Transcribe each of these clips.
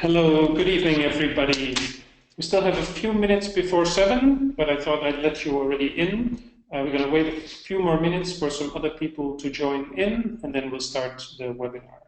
Hello, good evening, everybody. We still have a few minutes before 7, but I thought I'd let you already in. We're going to wait a few more minutes for some other people to join in, and then we'll start the webinar.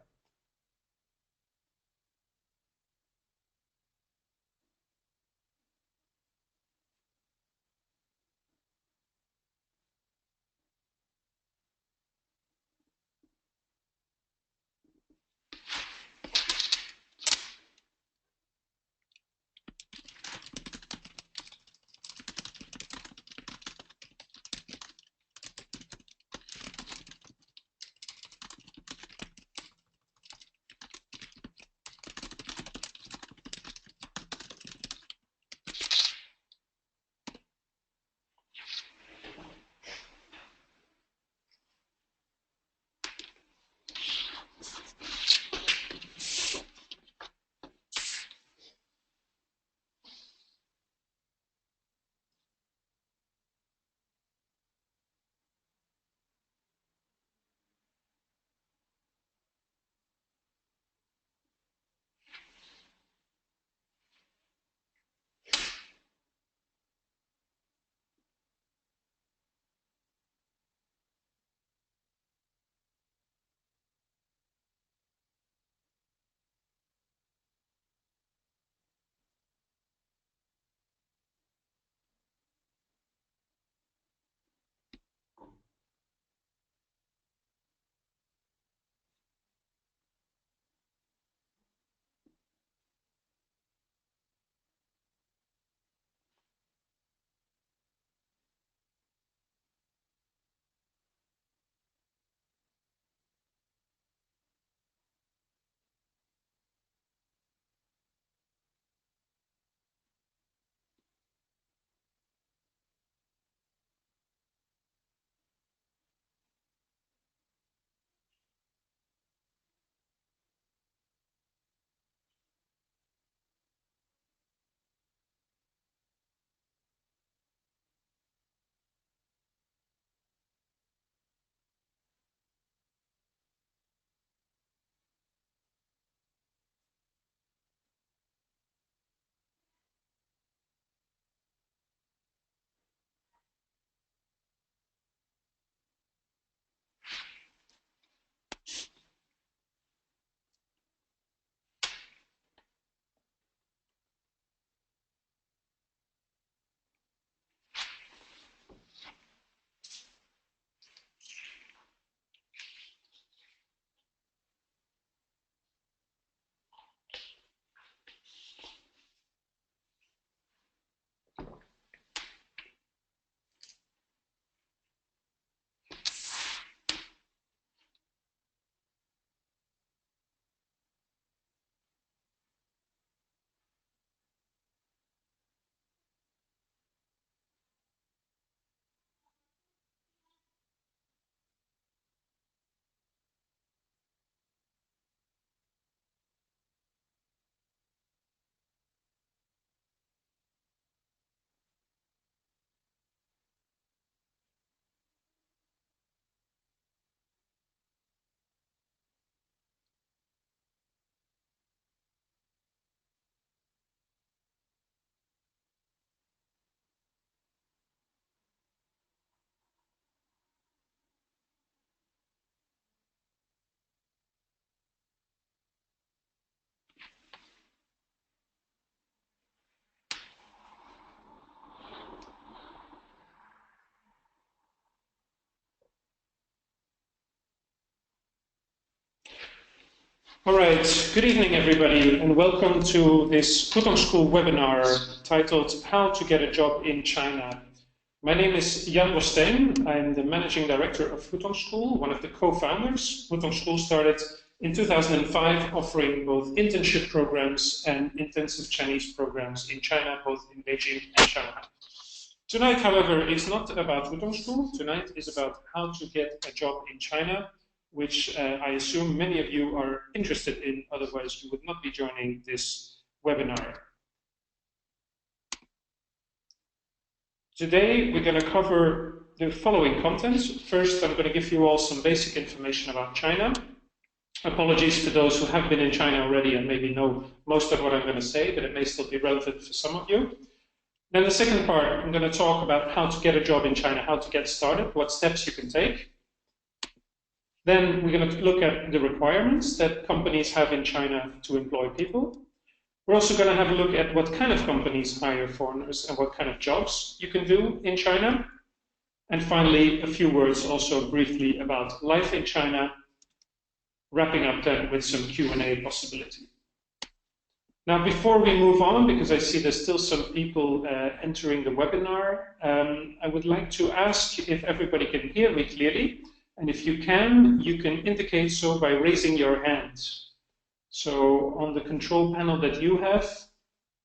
All right, good evening, everybody, and welcome to this Putong School webinar titled How to Get a Job in China. My name is Jan Bosteen. I'm the Managing Director of Putong School, one of the co-founders. Putong School started in 2005, offering both internship programs and intensive Chinese programs in China, both in Beijing and Shanghai. Tonight, however, is not about Putong School. Tonight is about how to get a job in China, which I assume many of you are interested in, otherwise you would not be joining this webinar. Today, we're going to cover the following contents. First, I'm going to give you all some basic information about China. Apologies to those who have been in China already and maybe know most of what I'm going to say, but it may still be relevant for some of you. Then the second part, I'm going to talk about how to get a job in China, how to get started, what steps you can take. Then we're going to look at the requirements that companies have in China to employ people. We're also going to have a look at what kind of companies hire foreigners and what kind of jobs you can do in China. And finally, a few words also briefly about life in China, wrapping up then with some Q&A possibility. Now, before we move on, because I see there's still some people entering the webinar, I would like to ask if everybody can hear me clearly. And if you can indicate so by raising your hand. So on the control panel that you have,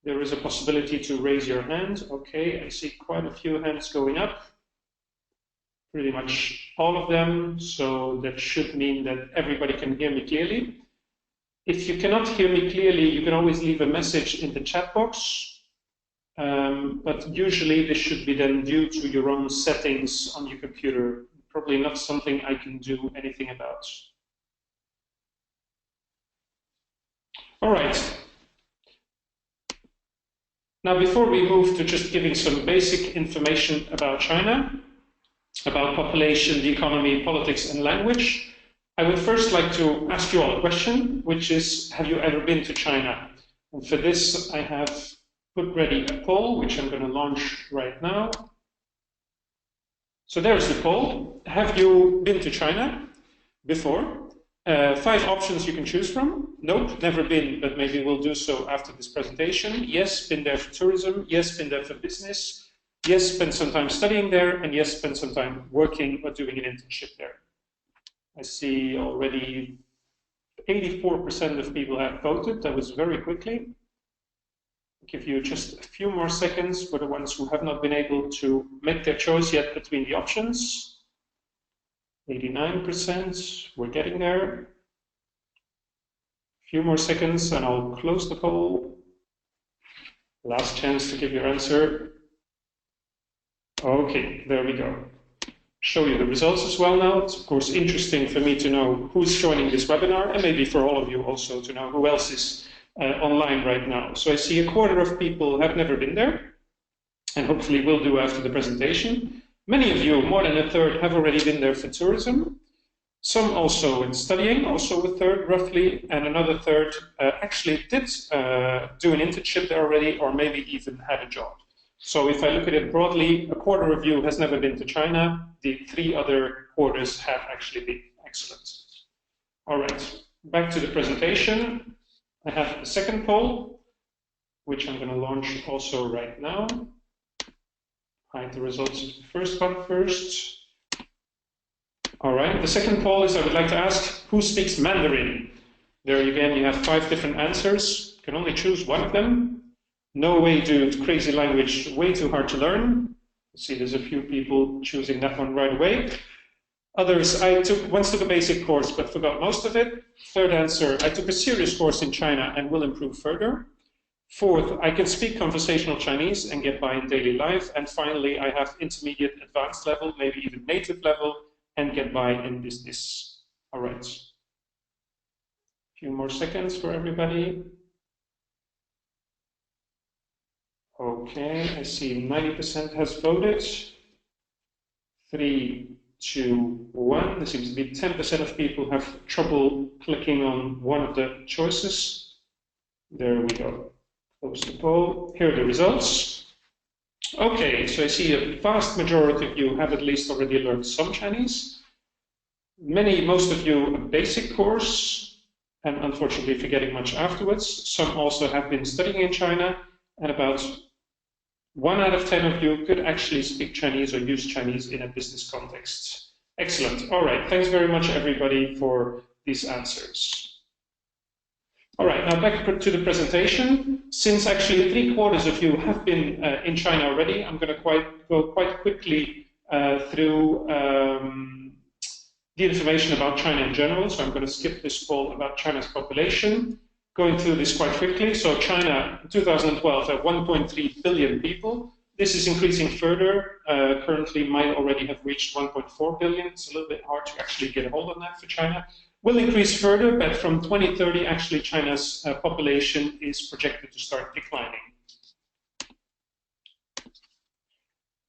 there is a possibility to raise your hand. Okay, I see quite a few hands going up. Pretty much all of them, so that should mean that everybody can hear me clearly. If you cannot hear me clearly, you can always leave a message in the chat box, but usually this should be then due to your own settings on your computer, probably not something I can do anything about. All right. Now, before we move to just giving some basic information about China, about population, the economy, politics, and language, I would first like to ask you all a question, which is, have you ever been to China? And for this, I have put ready a poll, which I'm going to launch right now. So there's the poll. Have you been to China before? 5 options you can choose from. Nope, never been, but maybe we'll do so after this presentation. Yes, been there for tourism. Yes, been there for business. Yes, spent some time studying there, and yes, spent some time working or doing an internship there. I see already 84% of people have voted. That was very quickly. I'll give you just a few more seconds for the ones who have not been able to make their choice yet between the options. 89%, we're getting there. A few more seconds and I'll close the poll. Last chance to give your answer. Okay, there we go. Show you the results as well now. It's of course interesting for me to know who's joining this webinar, and maybe for all of you also to know who else is online right now. So I see a quarter of people have never been there, and hopefully will do after the presentation. Many of you, more than a third, have already been there for tourism. Some also in studying, also a third roughly, and another third actually did do an internship there already, or maybe even had a job. So if I look at it broadly, a quarter of you has never been to China. The 3 other quarters have actually been. Excellent. All right, back to the presentation. I have the second poll, which I'm going to launch also right now. Hide the results of the first one first. All right, the second poll is I would like to ask, who speaks Mandarin? There again, you have 5 different answers. You can only choose one of them. No way, dude, crazy language, way too hard to learn. See, there's a few people choosing that one right away. Others, once took a basic course, but forgot most of it. Third answer, I took a serious course in China and will improve further. Fourth, I can speak conversational Chinese and get by in daily life. And finally, I have intermediate, advanced level, maybe even native level, and get by in business. All right. A few more seconds for everybody. Okay, I see 90% has voted. 3, 2, 1. There seems to be 10% of people have trouble clicking on one of the choices. There we go. Close the poll. Here are the results. Okay, so I see a vast majority of you have at least already learned some Chinese. Most of you a basic course, and unfortunately forgetting much afterwards. Some also have been studying in China, and about 1 out of 10 of you could actually speak Chinese or use Chinese in a business context. Excellent. All right. Thanks very much, everybody, for these answers. All right. Now back to the presentation. Since actually 3/4 of you have been in China already, I'm going to go quite quickly through the information about China in general. So I'm going to skip this poll about China's population. Going through this quite quickly. So China, in 2012, had 1.3 billion people. This is increasing further. Currently might already have reached 1.4 billion. It's a little bit hard to actually get a hold on that for China. will increase further, but from 2030, actually, China's population is projected to start declining.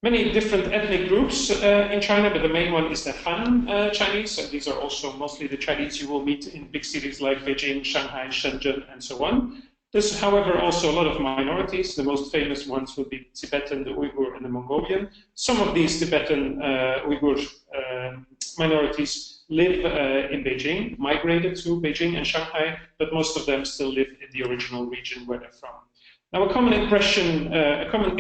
Many different ethnic groups in China, but the main one is the Han Chinese, and these are also mostly the Chinese you will meet in big cities like Beijing, Shanghai, Shenzhen, and so on. There's, however, also a lot of minorities. The most famous ones would be Tibetan, the Uyghur, and the Mongolian. Some of these Tibetan Uyghur minorities live in Beijing, migrated to Beijing and Shanghai, but most of them still live in the original region where they're from. Now, a common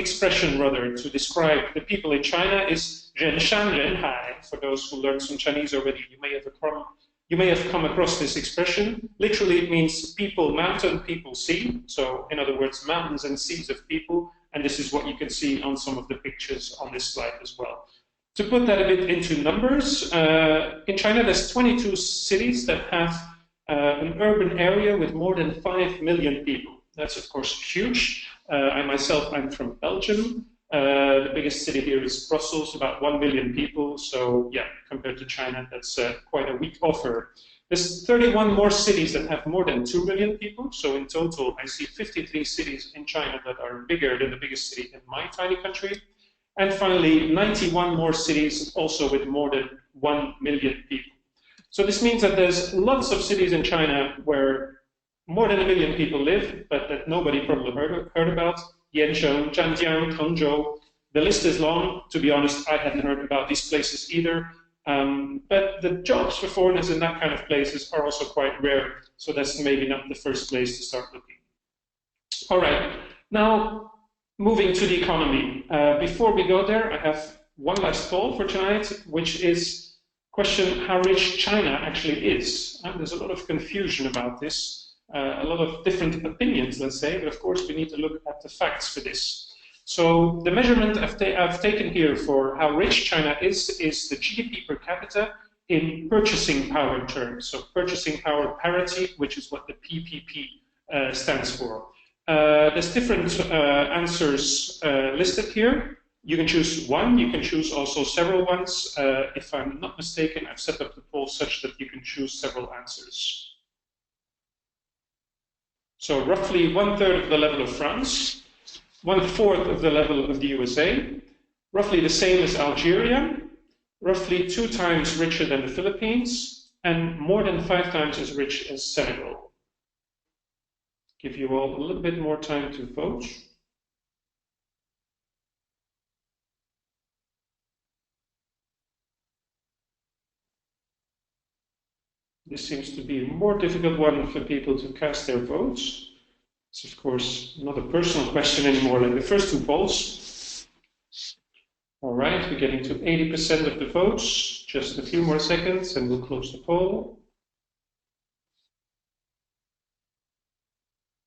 expression rather to describe the people in China is 人山人海. For those who learned some Chinese already, you may have come across this expression. Literally, it means people mountain, people sea. So, in other words, mountains and seas of people. And this is what you can see on some of the pictures on this slide as well. To put that a bit into numbers, in China, there's 22 cities that have an urban area with more than 5 million people. That's, of course, huge. I'm from Belgium. The biggest city here is Brussels, about 1 million people. So, yeah, compared to China, that's quite a weak offer. There's 31 more cities that have more than 2 million people. So, in total, I see 53 cities in China that are bigger than the biggest city in my tiny country. And finally, 91 more cities also with more than 1 million people. So, this means that there's lots of cities in China where more than 1 million people live, but that nobody probably heard about. Yancheng, Zhanjiang, Tengzhou. The list is long. To be honest, I hadn't heard about these places either. But the jobs for foreigners in that kind of places are also quite rare. So that's maybe not the first place to start looking. All right. Now, moving to the economy. Before we go there, I have one last call for tonight, which is question how rich China actually is. There's a lot of confusion about this. A lot of different opinions, let's say, but of course we need to look at the facts for this. So the measurement I've taken here for how rich China is the GDP per capita in purchasing power terms. So purchasing power parity, which is what the PPP stands for. There's different answers listed here. You can choose one, you can choose also several ones. If I'm not mistaken, I've set up the poll such that you can choose several answers. So roughly 1/3 of the level of France, 1/4 of the level of the USA, roughly the same as Algeria, roughly 2 times richer than the Philippines, and more than 5 times as rich as Senegal. Give you all a little bit more time to vote. This seems to be a more difficult one for people to cast their votes. It's, of course, not a personal question anymore like the first 2 polls. All right, we're getting to 80% of the votes. Just a few more seconds and we'll close the poll.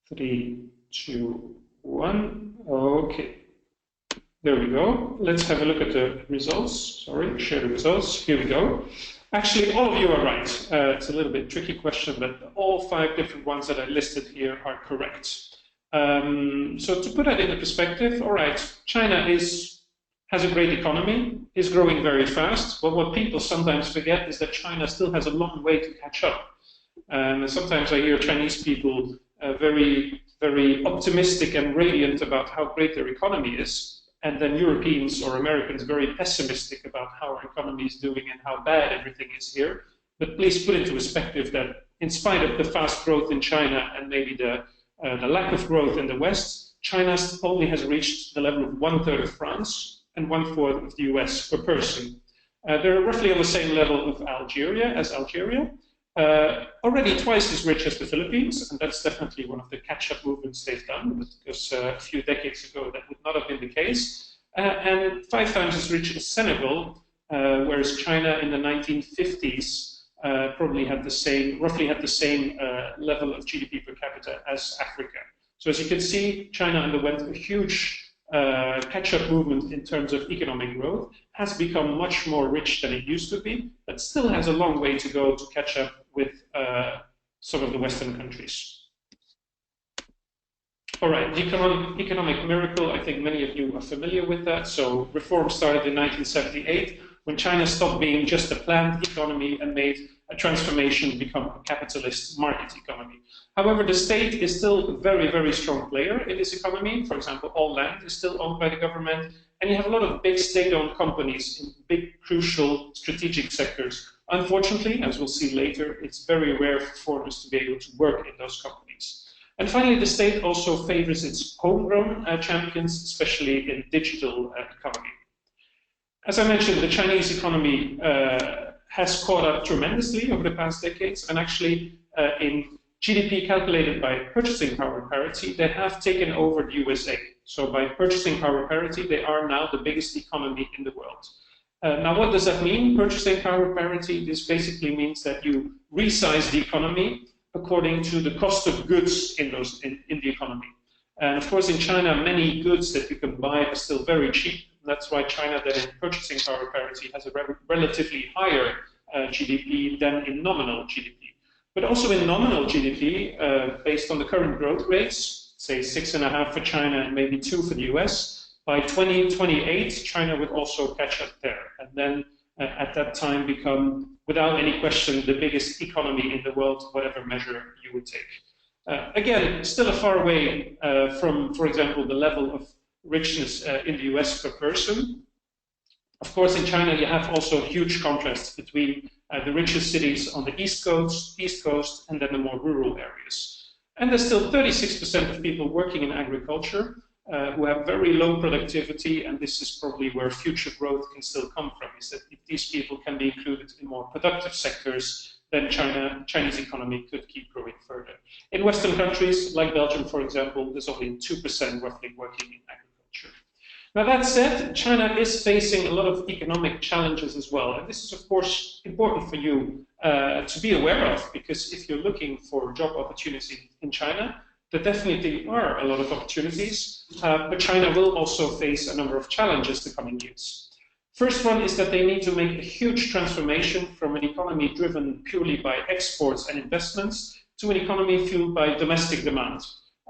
3, 2, 1. Okay. There we go. Let's have a look at the results. Sorry, share the results. Here we go. Actually, all of you are right. It's a little bit tricky question, but all 5 different ones that I listed here are correct. So to put that into perspective, all right, China has a great economy, is growing very fast, but what people sometimes forget is that China still has a long way to catch up. And sometimes I hear Chinese people very, very optimistic and radiant about how great their economy is. And then Europeans or Americans very pessimistic about how our economy is doing and how bad everything is here. But please put into perspective that in spite of the fast growth in China and maybe the lack of growth in the West, China only has reached the level of 1/3 of France and 1/4 of the US per person. They're roughly on the same level of Algeria, already twice as rich as the Philippines, and that's definitely one of the catch-up movements they've done, because a few decades ago that would not have been the case, and 5 times as rich as Senegal, whereas China in the 1950s probably had roughly had the same level of GDP per capita as Africa. So as you can see, China underwent a huge catch-up movement in terms of economic growth, has become much more rich than it used to be, but still has a long way to go to catch up with some of the Western countries. All right, the economic miracle, I think many of you are familiar with that. So reform started in 1978, when China stopped being just a planned economy and made a transformation to become a capitalist market economy. However, the state is still a very, very strong player in this economy. For example, all land is still owned by the government, and you have a lot of big state-owned companies in big, crucial, strategic sectors. Unfortunately, as we'll see later, it's very rare for foreigners to be able to work in those companies. And finally, the state also favors its homegrown champions, especially in digital economy. As I mentioned, the Chinese economy has caught up tremendously over the past decades, and actually in GDP calculated by purchasing power parity, they have taken over the USA. So by purchasing power parity, they are now the biggest economy in the world. Now, what does that mean, purchasing power parity? This basically means that you resize the economy according to the cost of goods in the economy. And of course, in China, many goods that you can buy are still very cheap. That's why China, then in purchasing power parity, has a relatively higher GDP than in nominal GDP. But also in nominal GDP, based on the current growth rates, say 6.5 for China and maybe 2 for the US, by 2028, China would also catch up there. And then at that time become, without any question, the biggest economy in the world, whatever measure you would take. Again, still a far way from, for example, the level of richness in the US per person. Of course, in China, you have also huge contrasts between the richest cities on the East Coast, and then the more rural areas. And there's still 36% of people working in agriculture who have very low productivity, and this is probably where future growth can still come from, is that if these people can be included in more productive sectors, then Chinese economy could keep growing further. In Western countries, like Belgium, for example, there's only 2% roughly working in agriculture. Now, that said, China is facing a lot of economic challenges as well. And this is, of course, important for you to be aware of, because if you're looking for job opportunities in China, there definitely are a lot of opportunities, but China will also face a number of challenges the coming years. First one is that they need to make a huge transformation from an economy driven purely by exports and investments to an economy fueled by domestic demand.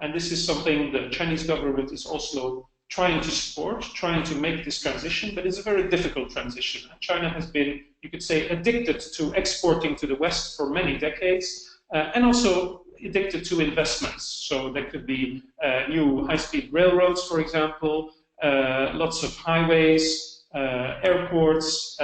And this is something the Chinese government is also trying to support, trying to make this transition, but it's a very difficult transition. And China has been, you could say, addicted to exporting to the West for many decades, and also addicted to investments. So there could be new high-speed railroads, for example, lots of highways, airports,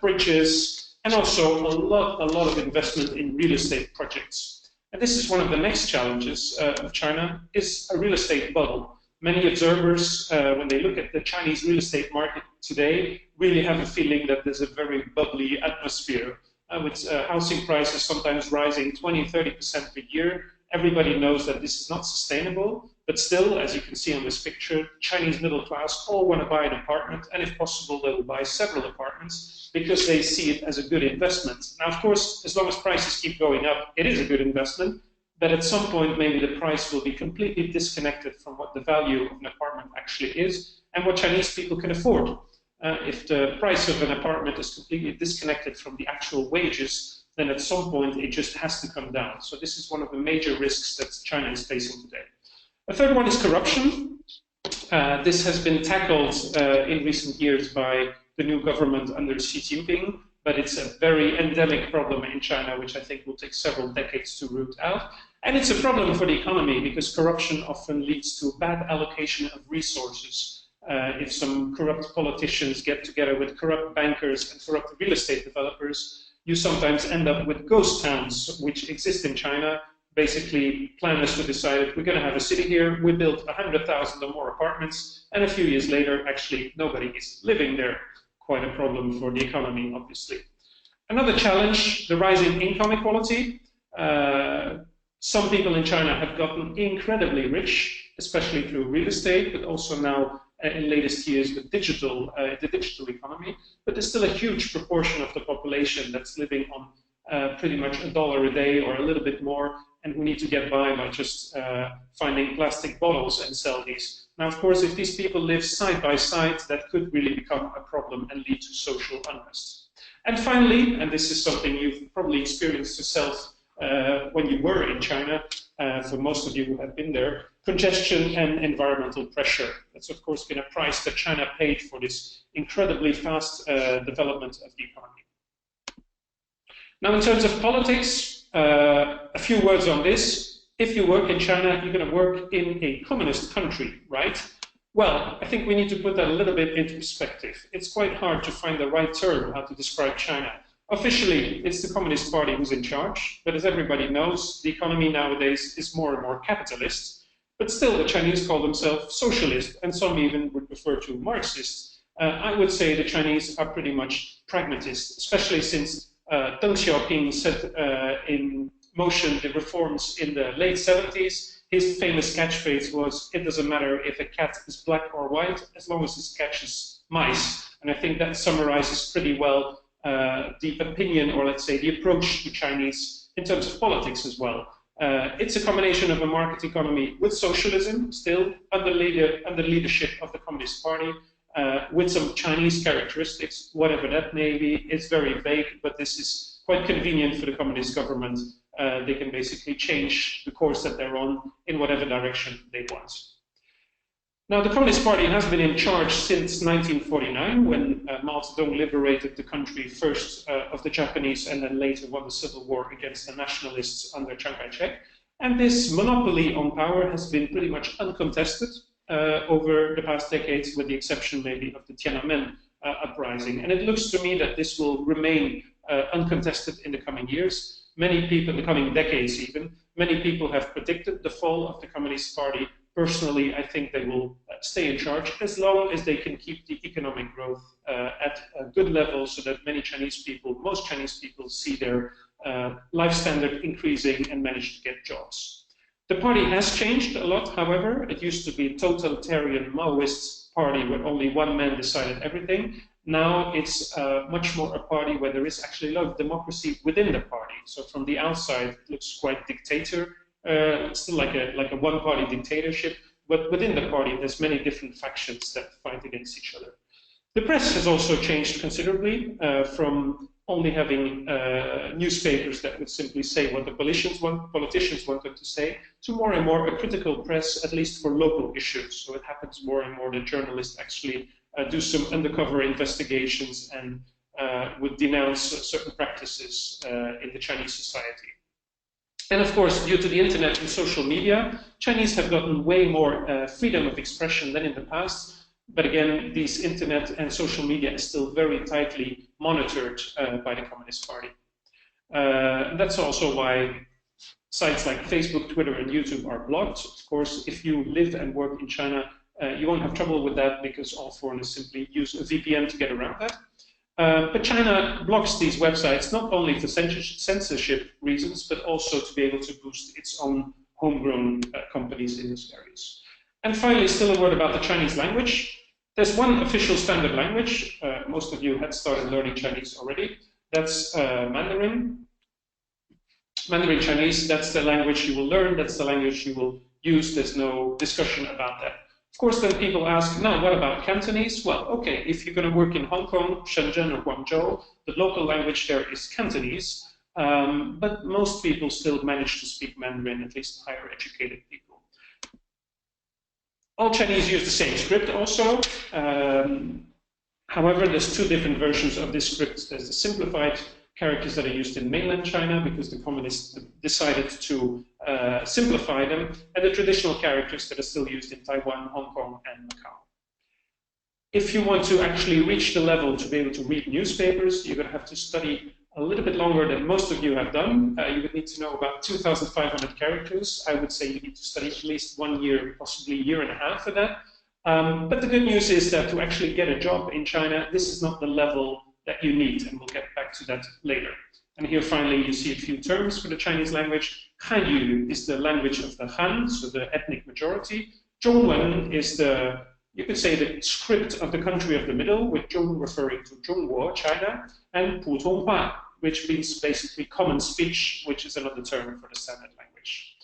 bridges, and also a lot of investment in real estate projects. And this is one of the next challenges of China, is a real estate bubble. Many observers, when they look at the Chinese real estate market today, really have a feeling that there's a very bubbly atmosphere, with housing prices sometimes rising 20–30% per year. Everybody knows that this is not sustainable, but still, as you can see on this picture, Chinese middle class all want to buy an apartment, and if possible, they will buy several apartments because they see it as a good investment. Now, of course, as long as prices keep going up, it is a good investment, but at some point, maybe the price will be completely disconnected from what the value of an apartment actually is and what Chinese people can afford. If the price of an apartment is completely disconnected from the actual wages, then at some point it just has to come down. So this is one of the major risks that China is facing today. A third one is corruption. This has been tackled in recent years by the new government under Xi Jinping, but it's a very endemic problem in China, which I think will take several decades to root out. And it's a problem for the economy because corruption often leads to bad allocation of resources. If some corrupt politicians get together with corrupt bankers and corrupt real estate developers, you sometimes end up with ghost towns, which exist in China. Basically, planners would decide, we're going to have a city here, we built 100,000 or more apartments, and a few years later, actually, nobody is living there. Quite a problem for the economy, obviously. Another challenge, the rising income inequality. Some people in China have gotten incredibly rich, especially through real estate, but also now in latest years with the digital economy. But there's still a huge proportion of the population that's living on pretty much $1 a day or a little bit more, and who need to get by just finding plastic bottles and sell these. Now, of course, if these people live side by side, that could really become a problem and lead to social unrest. And finally, and this is something you've probably experienced yourself when you were in China, for most of you who have been there, congestion and environmental pressure. That's, of course, been a price that China paid for this incredibly fast development of the economy. Now, in terms of politics, a few words on this. If you work in China, you're going to work in a communist country, right? Well, I think we need to put that a little bit into perspective. It's quite hard to find the right term how to describe China. Officially, it's the Communist Party who's in charge, but as everybody knows, the economy nowadays is more and more capitalist. But still, the Chinese call themselves socialist, and some even would refer to Marxist. I would say the Chinese are pretty much pragmatist, especially since Deng Xiaoping set in motion the reforms in the late 70s. His famous catchphrase was, "It doesn't matter if a cat is black or white, as long as it catches mice." And I think that summarizes pretty well the opinion, or let's say the approach to Chinese in terms of politics as well. It's a combination of a market economy with socialism, still under leadership of the Communist Party, with some Chinese characteristics, whatever that may be. It's very vague, but this is quite convenient for the Communist government. They can basically change the course that they're on in whatever direction they want. Now, the Communist Party has been in charge since 1949, when Mao Zedong liberated the country first of the Japanese and then later won the civil war against the nationalists under Chiang Kai-shek. And this monopoly on power has been pretty much uncontested over the past decades, with the exception maybe of the Tiananmen uprising. And it looks to me that this will remain uncontested in the coming years. Many people, in the coming decades even, many people have predicted the fall of the Communist Party. Personally, I think they will stay in charge as long as they can keep the economic growth at a good level, so that most Chinese people see their life standard increasing and manage to get jobs. The party has changed a lot, however. It used to be a totalitarian Maoist party where only one man decided everything. Now it's much more a party where there is actually a lot of democracy within the party. So from the outside, it looks quite dictator. Still like a one-party dictatorship, but within the party there's many different factions that fight against each other. The press has also changed considerably, from only having newspapers that would simply say what the politicians wanted to say, to more and more a critical press, at least for local issues. So it happens more and more that journalists actually do some undercover investigations and would denounce certain practices in the Chinese society. And of course, due to the internet and social media, Chinese have gotten way more freedom of expression than in the past. But again, these internet and social media is still very tightly monitored by the Communist Party. That's also why sites like Facebook, Twitter, and YouTube are blocked. Of course, if you live and work in China, you won't have trouble with that, because all foreigners simply use a VPN to get around that. But China blocks these websites not only for censorship reasons, but also to be able to boost its own homegrown companies in these areas. And finally, still a word about the Chinese language. There's one official standard language. Most of you had started learning Chinese already. That's Mandarin. Mandarin Chinese, that's the language you will learn. That's the language you will use. There's no discussion about that. Of course, then people ask, now, what about Cantonese? Well, okay, if you're going to work in Hong Kong, Shenzhen, or Guangzhou, the local language there is Cantonese, but most people still manage to speak Mandarin, at least higher educated people. All Chinese use the same script also. However, there's two different versions of this script. There's the simplified characters that are used in mainland China, because the communists decided to simplify them, and the traditional characters that are still used in Taiwan, Hong Kong, and Macau. If you want to actually reach the level to be able to read newspapers, you're going to have to study a little bit longer than most of you have done. You would need to know about 2,500 characters. I would say you need to study at least 1 year, possibly a year and a half for that. But the good news is that to actually get a job in China, this is not the level that you need, and we'll get back to that later. And here finally you see a few terms for the Chinese language. Hanyu is the language of the Han, so the ethnic majority. Zhongwen is the, you could say, the script of the country of the middle, with Zhong referring to Zhongguo, China, and Putonghua, which means basically common speech, which is another term for the standard language.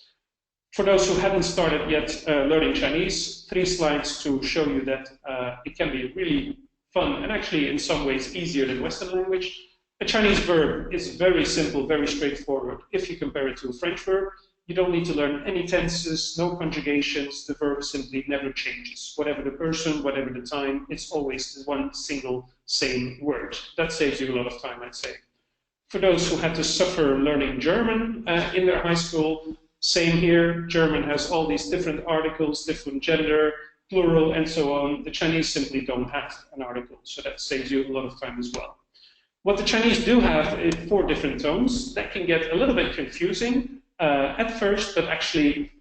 For those who haven't started yet learning Chinese, 3 slides to show you that it can be really fun and actually in some ways easier than Western language. A Chinese verb is very simple, very straightforward. If you compare it to a French verb, you don't need to learn any tenses, no conjugations. The verb simply never changes. Whatever the person, whatever the time, it's always one single same word. That saves you a lot of time, I'd say. For those who had to suffer learning German in their high school, same here. German has all these different articles, different gender, plural, and so on. The Chinese simply don't have an article, so that saves you a lot of time as well. What the Chinese do have is 4 different tones. That can get a little bit confusing at first, but actually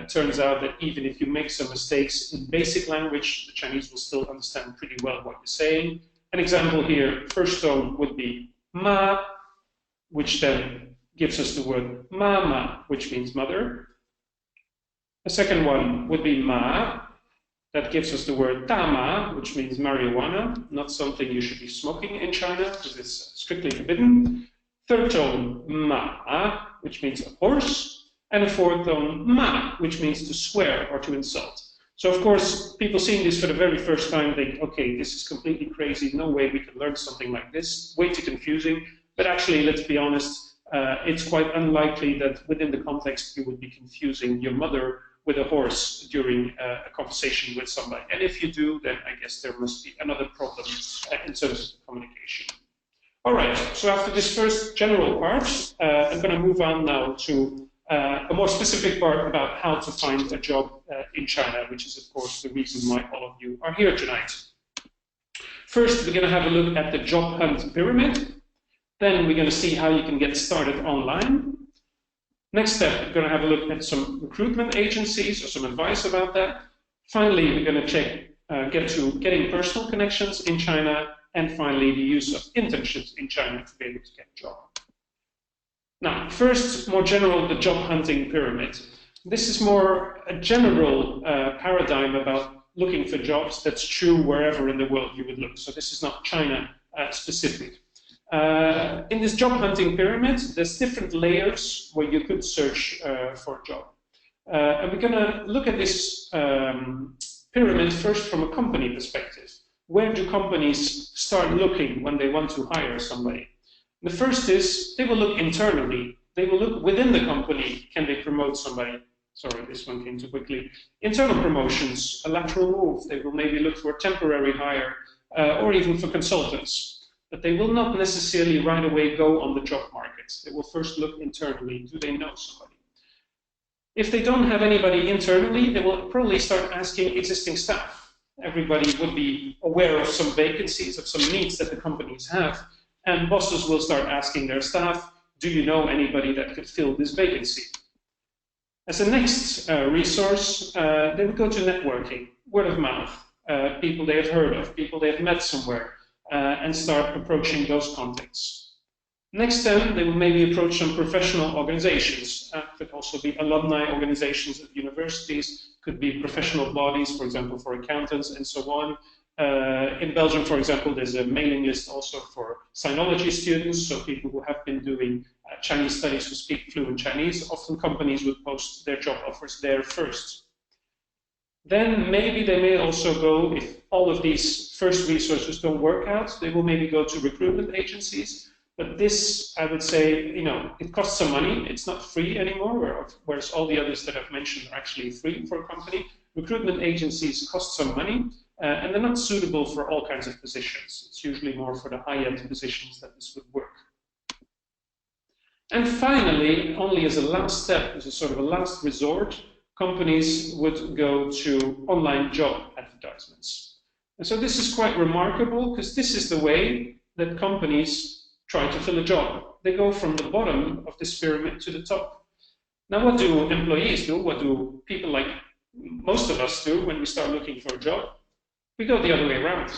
turns out that even if you make some mistakes in basic language, the Chinese will still understand pretty well what you're saying. An example here, first tone would be ma, which then gives us the word mama, which means mother. The second one would be ma. That gives us the word tama, which means marijuana, not something you should be smoking in China, because it's strictly forbidden. Third tone, ma, which means a horse. And a fourth tone, ma, which means to swear or to insult. So, of course, people seeing this for the very first time think, okay, this is completely crazy. No way we can learn something like this. Way too confusing. But actually, let's be honest, it's quite unlikely that within the context you would be confusing your mother with a horse during a conversation with somebody. And if you do, then I guess there must be another problem in terms of communication. All right, so after this first general part, I'm going to move on now to a more specific part about how to find a job in China, which is, of course, the reason why all of you are here tonight. First, we're going to have a look at the job hunt pyramid. Then we're going to see how you can get started online. Next step, we're going to have a look at some recruitment agencies or some advice about that. Finally, we're going to get to getting personal connections in China, and finally, the use of internships in China to be able to get a job. Now, first, more general, the job hunting pyramid. This is more a general paradigm about looking for jobs that's true wherever in the world you would look. So this is not China specific. In this job hunting pyramid, there's different layers where you could search for a job. And we're going to look at this pyramid first from a company perspective. Where do companies start looking when they want to hire somebody? The first is they will look internally. They will look within the company. Can they promote somebody? Sorry, this one came too quickly. Internal promotions, a lateral move. They will maybe look for a temporary hire or even for consultants. But they will not necessarily right away go on the job market. They will first look internally. Do they know somebody? If they don't have anybody internally, they will probably start asking existing staff. Everybody would be aware of some vacancies, of some needs that the companies have, and bosses will start asking their staff, do you know anybody that could fill this vacancy? As a next resource, they would go to networking, word of mouth, people they have heard of, people they have met somewhere, and start approaching those contacts. Next then, they will maybe approach some professional organizations. Could also be alumni organizations at universities, could be professional bodies, for example, for accountants and so on. In Belgium, for example, there's a mailing list also for sinology students, so people who have been doing Chinese studies who speak fluent Chinese. Often companies would post their job offers there first. Then maybe they may also go, if all of these first resources don't work out, they will maybe go to recruitment agencies. But this, I would say, it costs some money. It's not free anymore, whereas all the others that I've mentioned are actually free for a company. Recruitment agencies cost some money, and they're not suitable for all kinds of positions. It's usually more for the high-end positions that this would work. And finally, only as a last step, as a sort of a last resort, companies would go to online job advertisements. And so this is quite remarkable because this is the way that companies try to fill a job. They go from the bottom of this pyramid to the top. Now, what do employees do? What do people like most of us do when we start looking for a job? We go the other way around.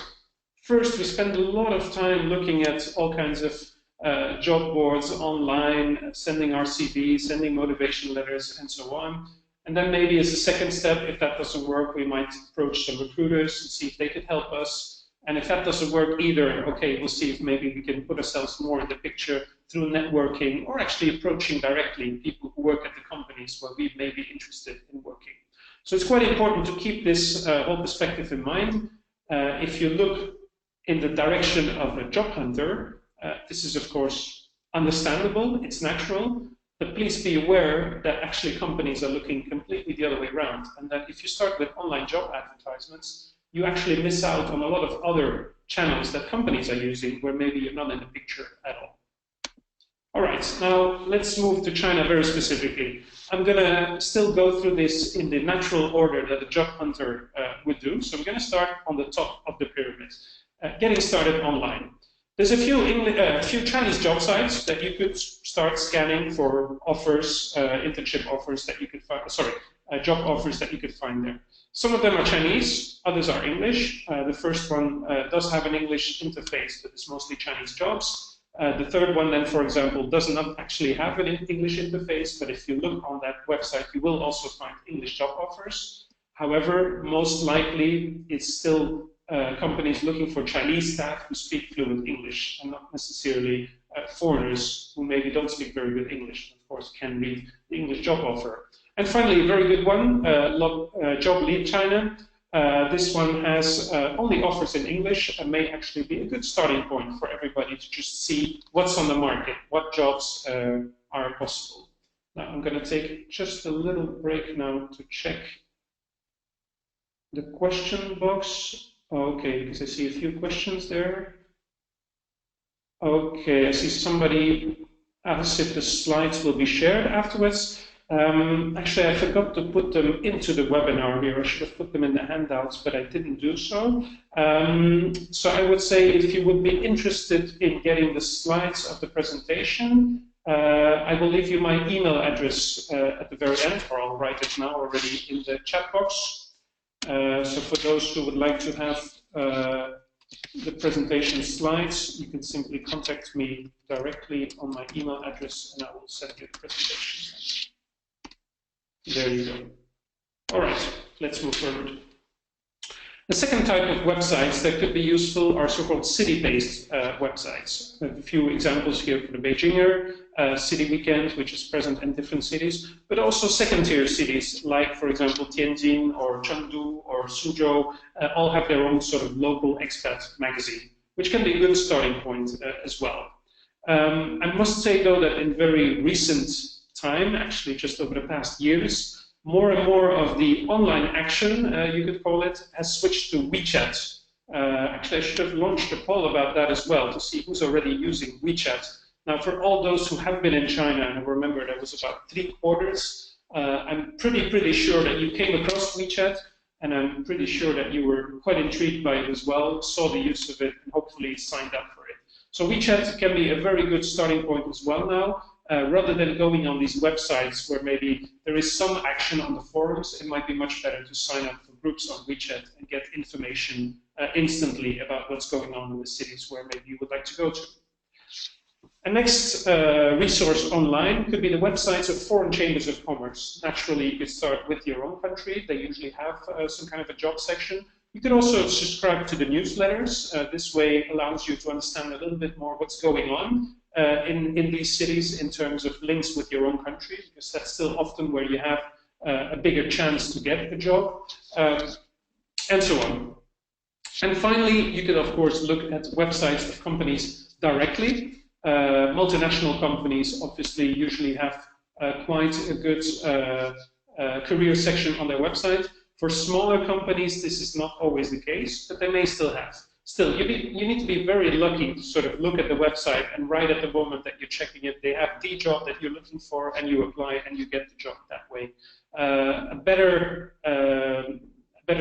First, we spend a lot of time looking at all kinds of job boards online, sending our CVs, sending motivation letters, and so on. And then maybe as a second step, if that doesn't work, we might approach some recruiters and see if they could help us. And if that doesn't work either, okay, we'll see if maybe we can put ourselves more in the picture through networking or actually approaching directly people who work at the companies where we may be interested in working. So it's quite important to keep this whole perspective in mind. If you look in the direction of a job hunter, this is of course understandable, it's natural, but please be aware that actually companies are looking completely the other way around, and that if you start with online job advertisements, you actually miss out on a lot of other channels that companies are using where maybe you're not in the picture at all. All right, now let's move to China very specifically. I'm going to still go through this in the natural order that a job hunter would do. So I'm going to start on the top of the pyramid, getting started online. There's a few Chinese job sites that you could start scanning for offers, internship offers that you could find, job offers that you could find there. Some of them are Chinese, others are English. The first one does have an English interface, but it's mostly Chinese jobs. The third one then, for example, does not actually have an English interface, but if you look on that website, you will also find English job offers. However, most likely it's still companies looking for Chinese staff who speak fluent English, and not necessarily foreigners who maybe don't speak very good English, and of course can read the English job offer. And finally, a very good one, Job Lead China. This one has only offers in English and may actually be a good starting point for everybody to just see what's on the market, what jobs are possible. Now I'm going to take just a little break now to check the question box. Okay, because I see a few questions there. Okay, I see somebody asks if the slides will be shared afterwards. Actually, I forgot to put them into the webinar here. I should have put them in the handouts, but I didn't do so. So I would say if you would be interested in getting the slides of the presentation, I will leave you my email address at the very end, or I'll write it now already in the chat box. So for those who would like to have the presentation slides, you can simply contact me directly on my email address and I will send you the presentation. There you go. All right, let's move forward. The second type of websites that could be useful are so-called city-based websites. I have a few examples here for the Beijinger City Weekend, which is present in different cities, but also second-tier cities, like, for example, Tianjin or Chengdu or Suzhou, all have their own sort of local expat magazine, which can be a good starting point as well. I must say, though, that in very recent time, actually just over the past years, more and more of the online action, you could call it, has switched to WeChat. Actually, I should have launched a poll about that as well to see who's already using WeChat. Now, for all those who have been in China, and remember that was about 3/4, I'm pretty sure that you came across WeChat, and I'm pretty sure that you were quite intrigued by it as well, saw the use of it, and hopefully signed up for it. So WeChat can be a very good starting point as well now. Rather than going on these websites where maybe there is some action on the forums, it might be much better to sign up for groups on WeChat and get information instantly about what's going on in the cities where maybe you would like to go to. A next resource online could be the websites of foreign chambers of commerce. Naturally, you could start with your own country. They usually have some kind of a job section. You can also subscribe to the newsletters. This way allows you to understand a little bit more what's going on in these cities in terms of links with your own country, because that's still often where you have a bigger chance to get a job, and so on. And finally, you can, of course, look at websites of companies directly. Multinational companies obviously usually have quite a good career section on their website. For smaller companies, this is not always the case, but they may still have. Still, you need to be very lucky to sort of look at the website and right at the moment that you're checking it, they have the job that you're looking for and you apply and you get the job that way. A better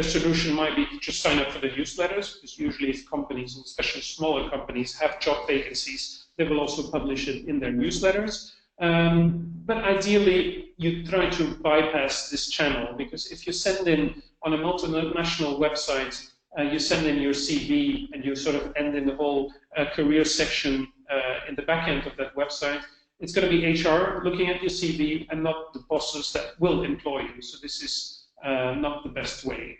solution might be to just sign up for the newsletters, because usually if companies, and especially smaller companies, have job vacancies, they will also publish it in their newsletters. But ideally, you try to bypass this channel, because if you send in on a multinational website, you send in your CV and you sort of end in the whole career section in the back end of that website, it's going to be HR looking at your CV and not the bosses that will employ you. So this is not the best way.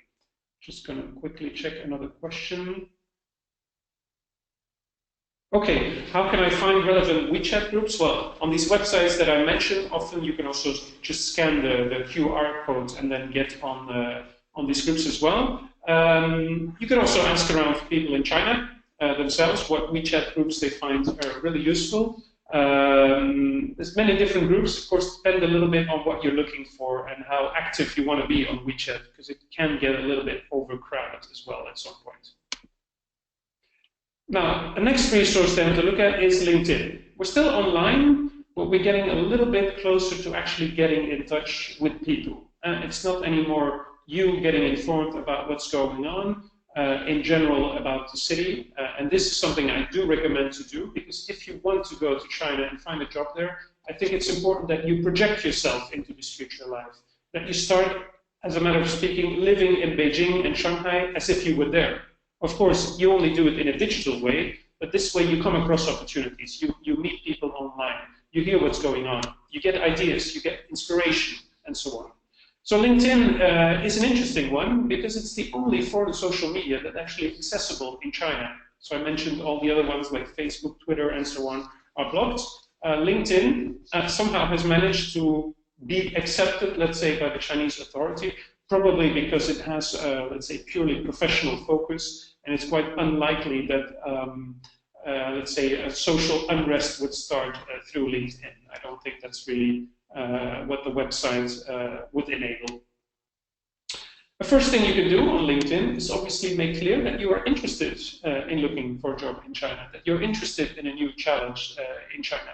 Just going to quickly check another question. Okay, how can I find relevant WeChat groups? Well, on these websites that I mentioned, often you can also just scan the QR code and then get on these groups as well. You can also ask around people in China themselves what WeChat groups they find are really useful. There's many different groups, of course, depend a little bit on what you're looking for and how active you want to be on WeChat, because it can get a little bit overcrowded as well at some point. Now, the next resource then to look at is LinkedIn. We're still online, but we're getting a little bit closer to actually getting in touch with people. It's not anymore you getting informed about what's going on in general about the city. And this is something I do recommend to do, because if you want to go to China and find a job there, I think it's important that you project yourself into this future life, that you start, as a matter of speaking, living in Beijing and Shanghai as if you were there. Of course, you only do it in a digital way, but this way you come across opportunities, you meet people online, you hear what's going on, you get ideas, you get inspiration, and so on. So LinkedIn is an interesting one because it's the only foreign social media that's actually accessible in China. So I mentioned all the other ones like Facebook, Twitter, and so on are blocked. LinkedIn somehow has managed to be accepted, let's say, by the Chinese authority, probably because it has, let's say, purely professional focus, and it's quite unlikely that, let's say, a social unrest would start through LinkedIn. I don't think that's really what the website would enable. The first thing you can do on LinkedIn is obviously make clear that you are interested in looking for a job in China, that you're interested in a new challenge in China.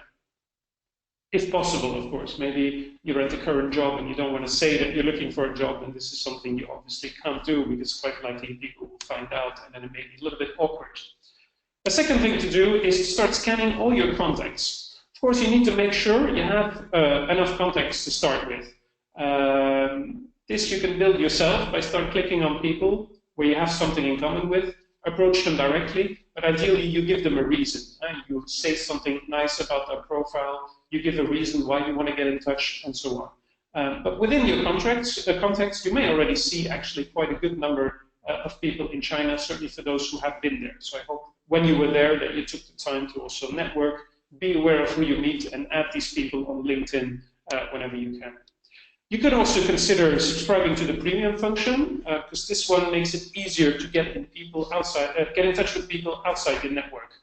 If possible, of course. Maybe you're at the current job and you don't want to say that you're looking for a job, and this is something you obviously can't do because quite likely people will find out, and then it may be a little bit awkward. The second thing to do is to start scanning all your contacts. Of course, you need to make sure you have enough contacts to start with. This you can build yourself by start clicking on people where you have something in common with, approach them directly, but ideally you give them a reason. You say something nice about their profile, you give a reason why you want to get in touch, and so on. But within your contacts, you may already see actually quite a good number of people in China, certainly for those who have been there. So I hope when you were there that you took the time to also network, be aware of who you meet, and add these people on LinkedIn whenever you can. You could also consider subscribing to the premium function, because this one makes it easier to get in touch with people outside your network.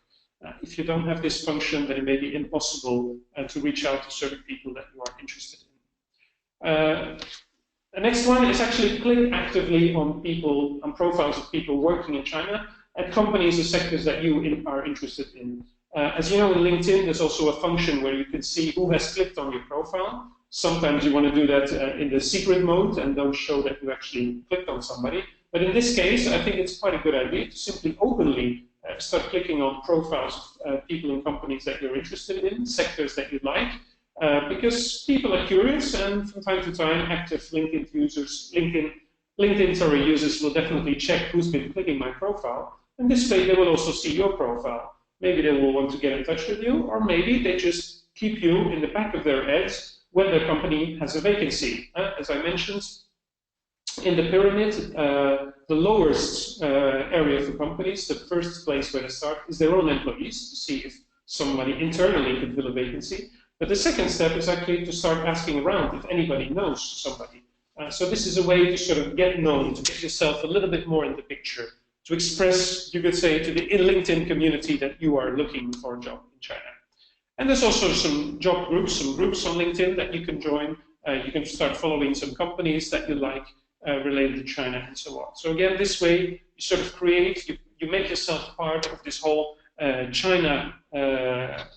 If you don't have this function, then it may be impossible to reach out to certain people that you are interested in. The next one is actually click actively on profiles of people working in China at companies or sectors that you are interested in. As you know, in LinkedIn, there's also a function where you can see who has clicked on your profile. Sometimes you want to do that in the secret mode and don't show that you actually clicked on somebody. But in this case, I think it's quite a good idea to simply openly start clicking on profiles of people and companies that you're interested in, sectors that you like, because people are curious, and from time to time, active LinkedIn users will definitely check who's been clicking my profile. And this way, they will also see your profile. Maybe they will want to get in touch with you, or maybe they just keep you in the back of their heads when their company has a vacancy. As I mentioned, in the pyramid, the lowest area for companies, the first place where they start is their own employees, to see if somebody internally could fill a vacancy. But the second step is actually to start asking around if anybody knows somebody. So this is a way to sort of get known, to get yourself a little bit more in the picture, to express, you could say, to the LinkedIn community that you are looking for a job in China. And there's also some groups on LinkedIn that you can join. You can start following some companies that you like related to China and so on. So again, this way, you sort of you make yourself part of this whole China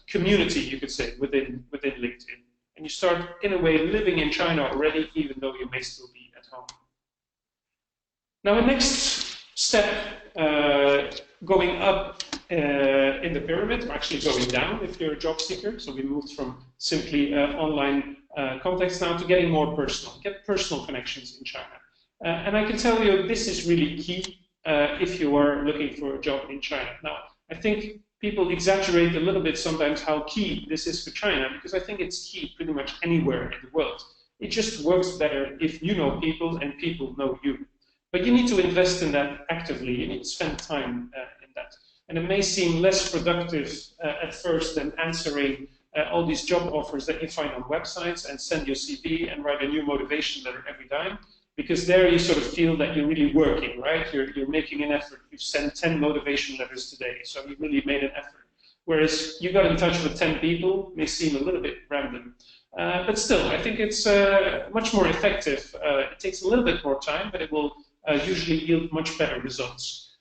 community, you could say, within LinkedIn. And you start, in a way, living in China already, even though you may still be at home. Now, the next step, going up in the pyramid, or actually going down if you're a job seeker. So we moved from simply online contacts now to getting more personal, get personal connections in China. And I can tell you this is really key if you are looking for a job in China. Now, I think people exaggerate a little bit sometimes how key this is for China, because I think it's key pretty much anywhere in the world. It just works better if you know people and people know you. But you need to invest in that actively. You need to spend time in that. And it may seem less productive at first than answering all these job offers that you find on websites and send your CV and write a new motivation letter every time, because there you sort of feel that you're really working, right? You're making an effort. You've sent 10 motivation letters today, so you really made an effort. Whereas you got in touch with 10 people, may seem a little bit random. But still, I think it's much more effective. It takes a little bit more time, but it will usually yield much better results.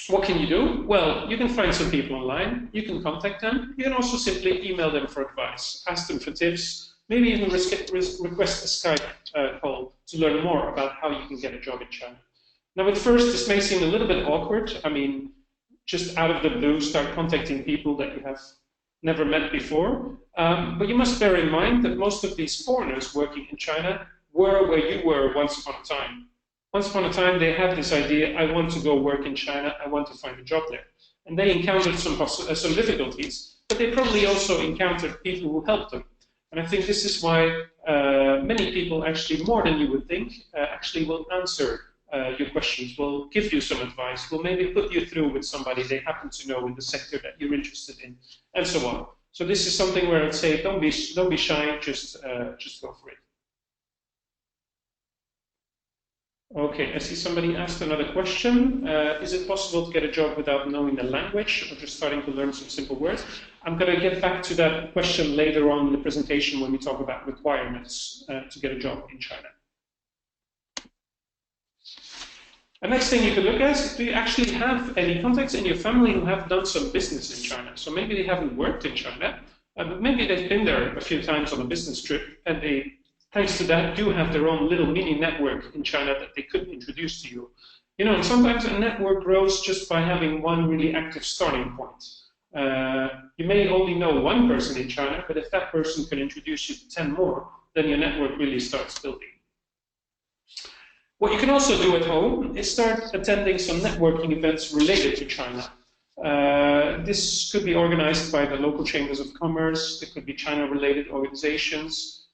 What can you do? Well, you can find some people online, you can contact them, you can also simply email them for advice, ask them for tips, maybe even request a Skype call to learn more about how you can get a job in China. Now, at first, this may seem a little bit awkward. I mean, just out of the blue, start contacting people that you have never met before. But you must bear in mind that most of these foreigners working in China were where you were once upon a time. Once upon a time, they had this idea, I want to go work in China, I want to find a job there. And they encountered some difficulties, but they probably also encountered people who helped them. And I think this is why many people, actually more than you would think, actually will answer your questions, will give you some advice, will maybe put you through with somebody they happen to know in the sector that you're interested in, and so on. So this is something where I'd say don't be shy, just go for it. Okay, I see somebody asked another question. Is it possible to get a job without knowing the language or just starting to learn some simple words? I'm going to get back to that question later on in the presentation when we talk about requirements to get a job in China. The next thing you could look at is, do you actually have any contacts in your family who have done some business in China? So maybe they haven't worked in China, but maybe they've been there a few times on a business trip, and they, thanks to that, do have their own little mini network in China that they could introduce to you. You know, and sometimes a network grows just by having one really active starting point. You may only know one person in China, but if that person can introduce you to 10 more, then your network really starts building. What you can also do at home is start attending some networking events related to China. This could be organized by the local chambers of commerce, it could be China-related organizations,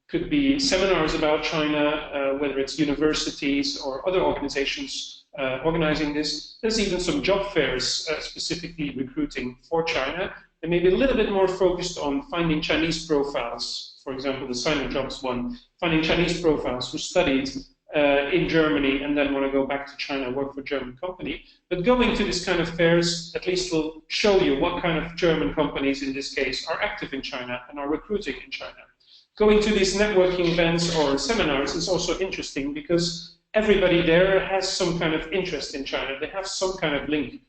could be seminars about China, whether it's universities or other organizations organizing this. There's even some job fairs specifically recruiting for China, and maybe a little bit more focused on finding Chinese profiles. For example, the Sign Jobs one, finding Chinese profiles who studied in Germany and then want to go back to China, work for a German company. But going to this kind of fairs at least will show you what kind of German companies, in this case, are active in China and are recruiting in China. Going to these networking events or seminars is also interesting because everybody there has some kind of interest in China. They have some kind of link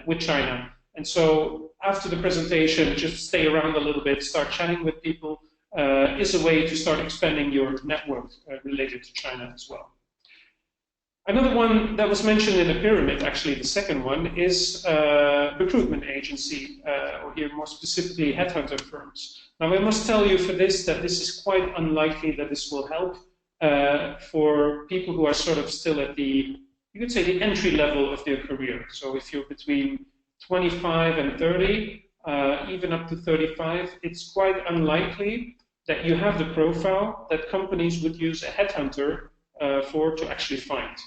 with China. And so after the presentation, just stay around a little bit, start chatting with people, is a way to start expanding your network related to China as well. Another one that was mentioned in the pyramid, actually the second one, is recruitment agency, or here more specifically headhunter firms. Now I must tell you for this that this is quite unlikely that this will help for people who are sort of still at the, you could say, the entry level of their career. So if you're between 25 and 30, even up to 35, it's quite unlikely that you have the profile that companies would use a headhunter for to actually find.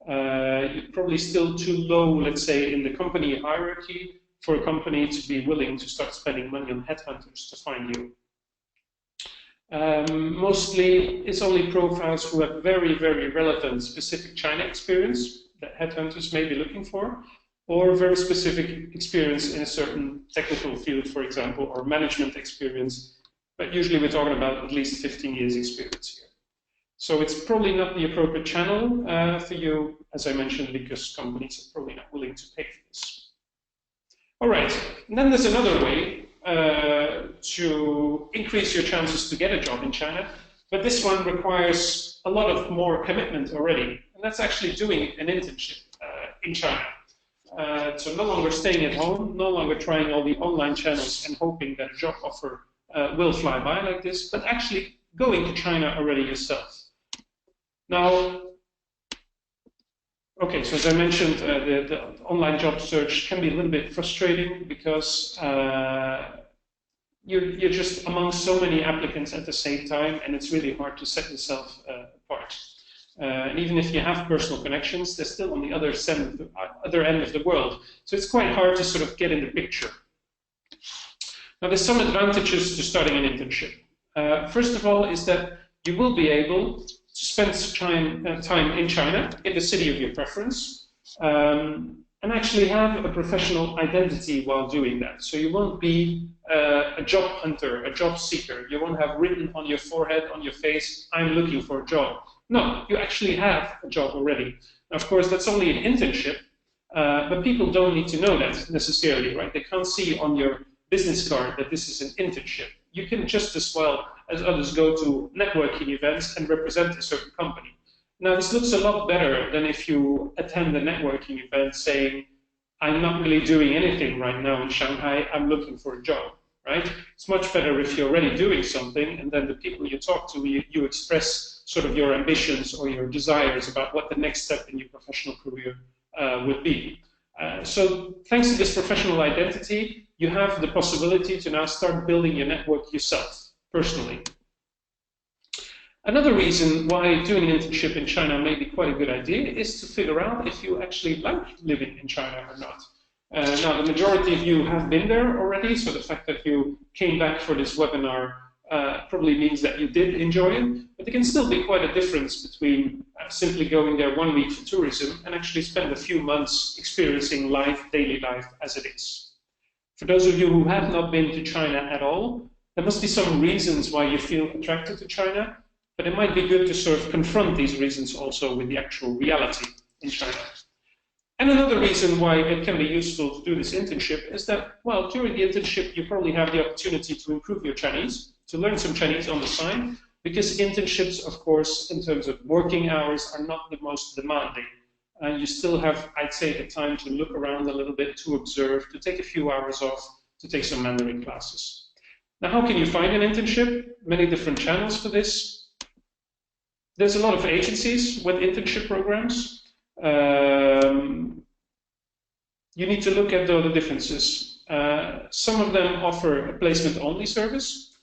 You're probably still too low, let's say, in the company hierarchy for a company to be willing to start spending money on headhunters to find you. Mostly, it's only profiles who have very, very relevant specific China experience that headhunters may be looking for, or very specific experience in a certain technical field, for example, or management experience. But usually we're talking about at least 15 years experience here. So it's probably not the appropriate channel for you, as I mentioned, because companies are probably not willing to pay for this. All right, and then there's another way to increase your chances to get a job in China, but this one requires a lot of more commitment already, and that's actually doing an internship in China. So no longer staying at home, no longer trying all the online channels and hoping that a job offer will fly by like this, but actually going to China already yourself. Now, okay, so as I mentioned, the online job search can be a little bit frustrating because you're just among so many applicants at the same time, and it's really hard to set yourself apart. And even if you have personal connections, they're still on the other end of the world. So it's quite hard to sort of get in the picture. Now, there's some advantages to starting an internship. First of all, is that you will be able to spend time in China, in the city of your preference, and actually have a professional identity while doing that. So you won't be a job hunter, a job seeker. You won't have written on your forehead, on your face, I'm looking for a job. No, you actually have a job already. Now, of course, that's only an internship, But people don't need to know that necessarily, right? They can't see on your business card that this is an internship. You can just as well as others go to networking events and represent a certain company. Now, this looks a lot better than if you attend a networking event saying, I'm not really doing anything right now in Shanghai, I'm looking for a job, right? It's much better if you're already doing something and then the people you talk to, you express sort of your ambitions or your desires about what the next step in your professional career would be. So thanks to this professional identity, you have the possibility to now start building your network yourself, personally. Another reason why doing an internship in China may be quite a good idea is to figure out if you actually like living in China or not. Now, the majority of you have been there already, so the fact that you came back for this webinar probably means that you did enjoy it, but there can still be quite a difference between simply going there 1 week for tourism and actually spend a few months experiencing life, daily life as it is. For those of you who have not been to China at all, there must be some reasons why you feel attracted to China, but it might be good to sort of confront these reasons also with the actual reality in China. And another reason why it can be useful to do this internship is that, well, during the internship, you probably have the opportunity to improve your Chinese, to learn some Chinese on the side, because internships, of course, in terms of working hours, are not the most demanding. You still have, I'd say, the time to look around a little bit, to observe, to take a few hours off, to take some Mandarin classes. Now, how can you find an internship? Many different channels for this. There's a lot of agencies with internship programs. You need to look at the differences. Some of them offer a placement-only service.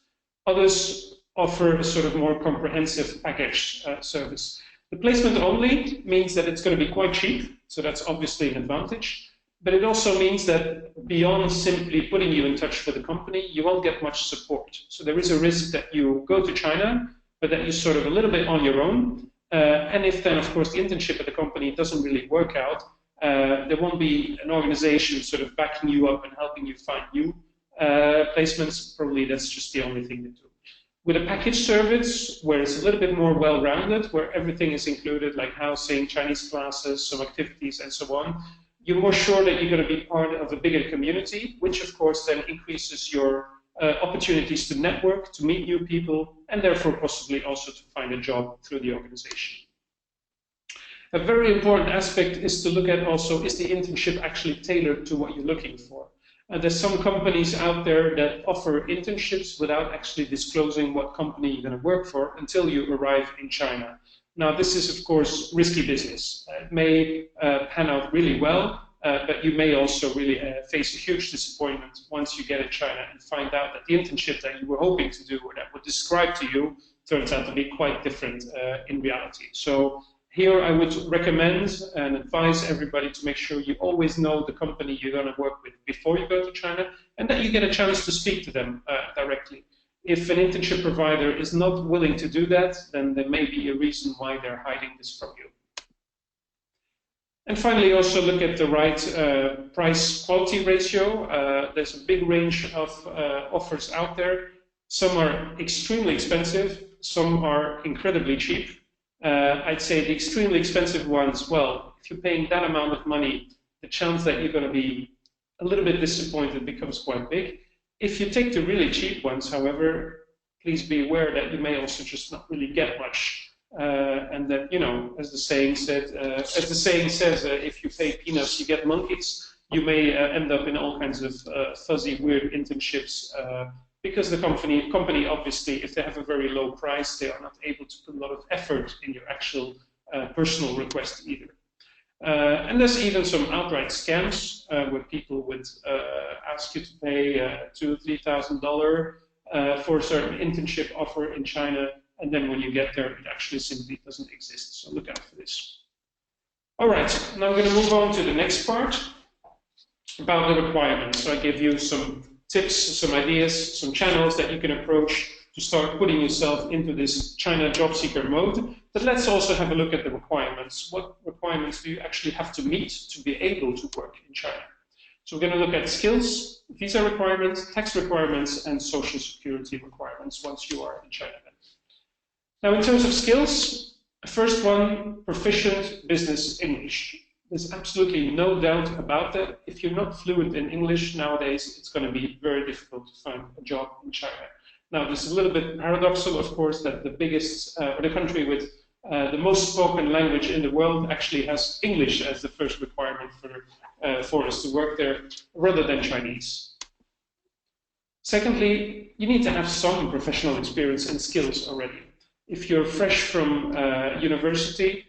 Others offer a sort of more comprehensive package service. The placement-only means that it's going to be quite cheap, so that's obviously an advantage. But it also means that beyond simply putting you in touch with the company, you won't get much support. So there is a risk that you go to China, but that you're sort of a little bit on your own. And if then, of course, the internship at the company doesn't really work out, there won't be an organization sort of backing you up and helping you find new placements. Probably that's just the only thing to do. With a package service, where it's a little bit more well-rounded, where everything is included, like housing, Chinese classes, some activities, and so on, you're more sure that you're going to be part of a bigger community, which, of course, then increases your opportunities to network, to meet new people, and therefore possibly also to find a job through the organization. A very important aspect is to look at also, is the internship actually tailored to what you're looking for? There's some companies out there that offer internships without actually disclosing what company you're going to work for until you arrive in China. Now, this is, of course, risky business. It may pan out really well, but you may also really face a huge disappointment once you get in China and find out that the internship that you were hoping to do or that was described to you turns out to be quite different in reality. So here I would recommend and advise everybody to make sure you always know the company you're going to work with before you go to China, and that you get a chance to speak to them directly. If an internship provider is not willing to do that, then there may be a reason why they're hiding this from you. And finally, also look at the right price-quality ratio. There's a big range of offers out there. Some are extremely expensive, some are incredibly cheap. I'd say the extremely expensive ones, well, if you're paying that amount of money, the chance that you're going to be a little bit disappointed becomes quite big. If you take the really cheap ones, however, please be aware that you may also just not really get much. And that, you know, as the saying says, if you pay peanuts, you get monkeys. You may end up in all kinds of fuzzy, weird internships because the company obviously, if they have a very low price, they are not able to put a lot of effort in your actual personal request either. And there's even some outright scams where people would ask you to pay $2,000 or $3,000 for a certain internship offer in China, and then when you get there, it actually simply doesn't exist. So look out for this. All right, now we're going to move on to the next part about the requirements. So I give you some tips, some ideas, some channels that you can approach to start putting yourself into this China job seeker mode. But let's also have a look at the requirements. What requirements do you actually have to meet to be able to work in China? So we're going to look at skills, visa requirements, tax requirements, and social security requirements once you are in China. Now, in terms of skills, first one, proficient business English. There's absolutely no doubt about that. If you're not fluent in English nowadays, it's going to be very difficult to find a job in China. Now, this is a little bit paradoxical, of course, that the biggest, or the country with the most spoken language in the world actually has English as the first requirement for foreigners to work there, rather than Chinese. Secondly, you need to have some professional experience and skills already. If you're fresh from university,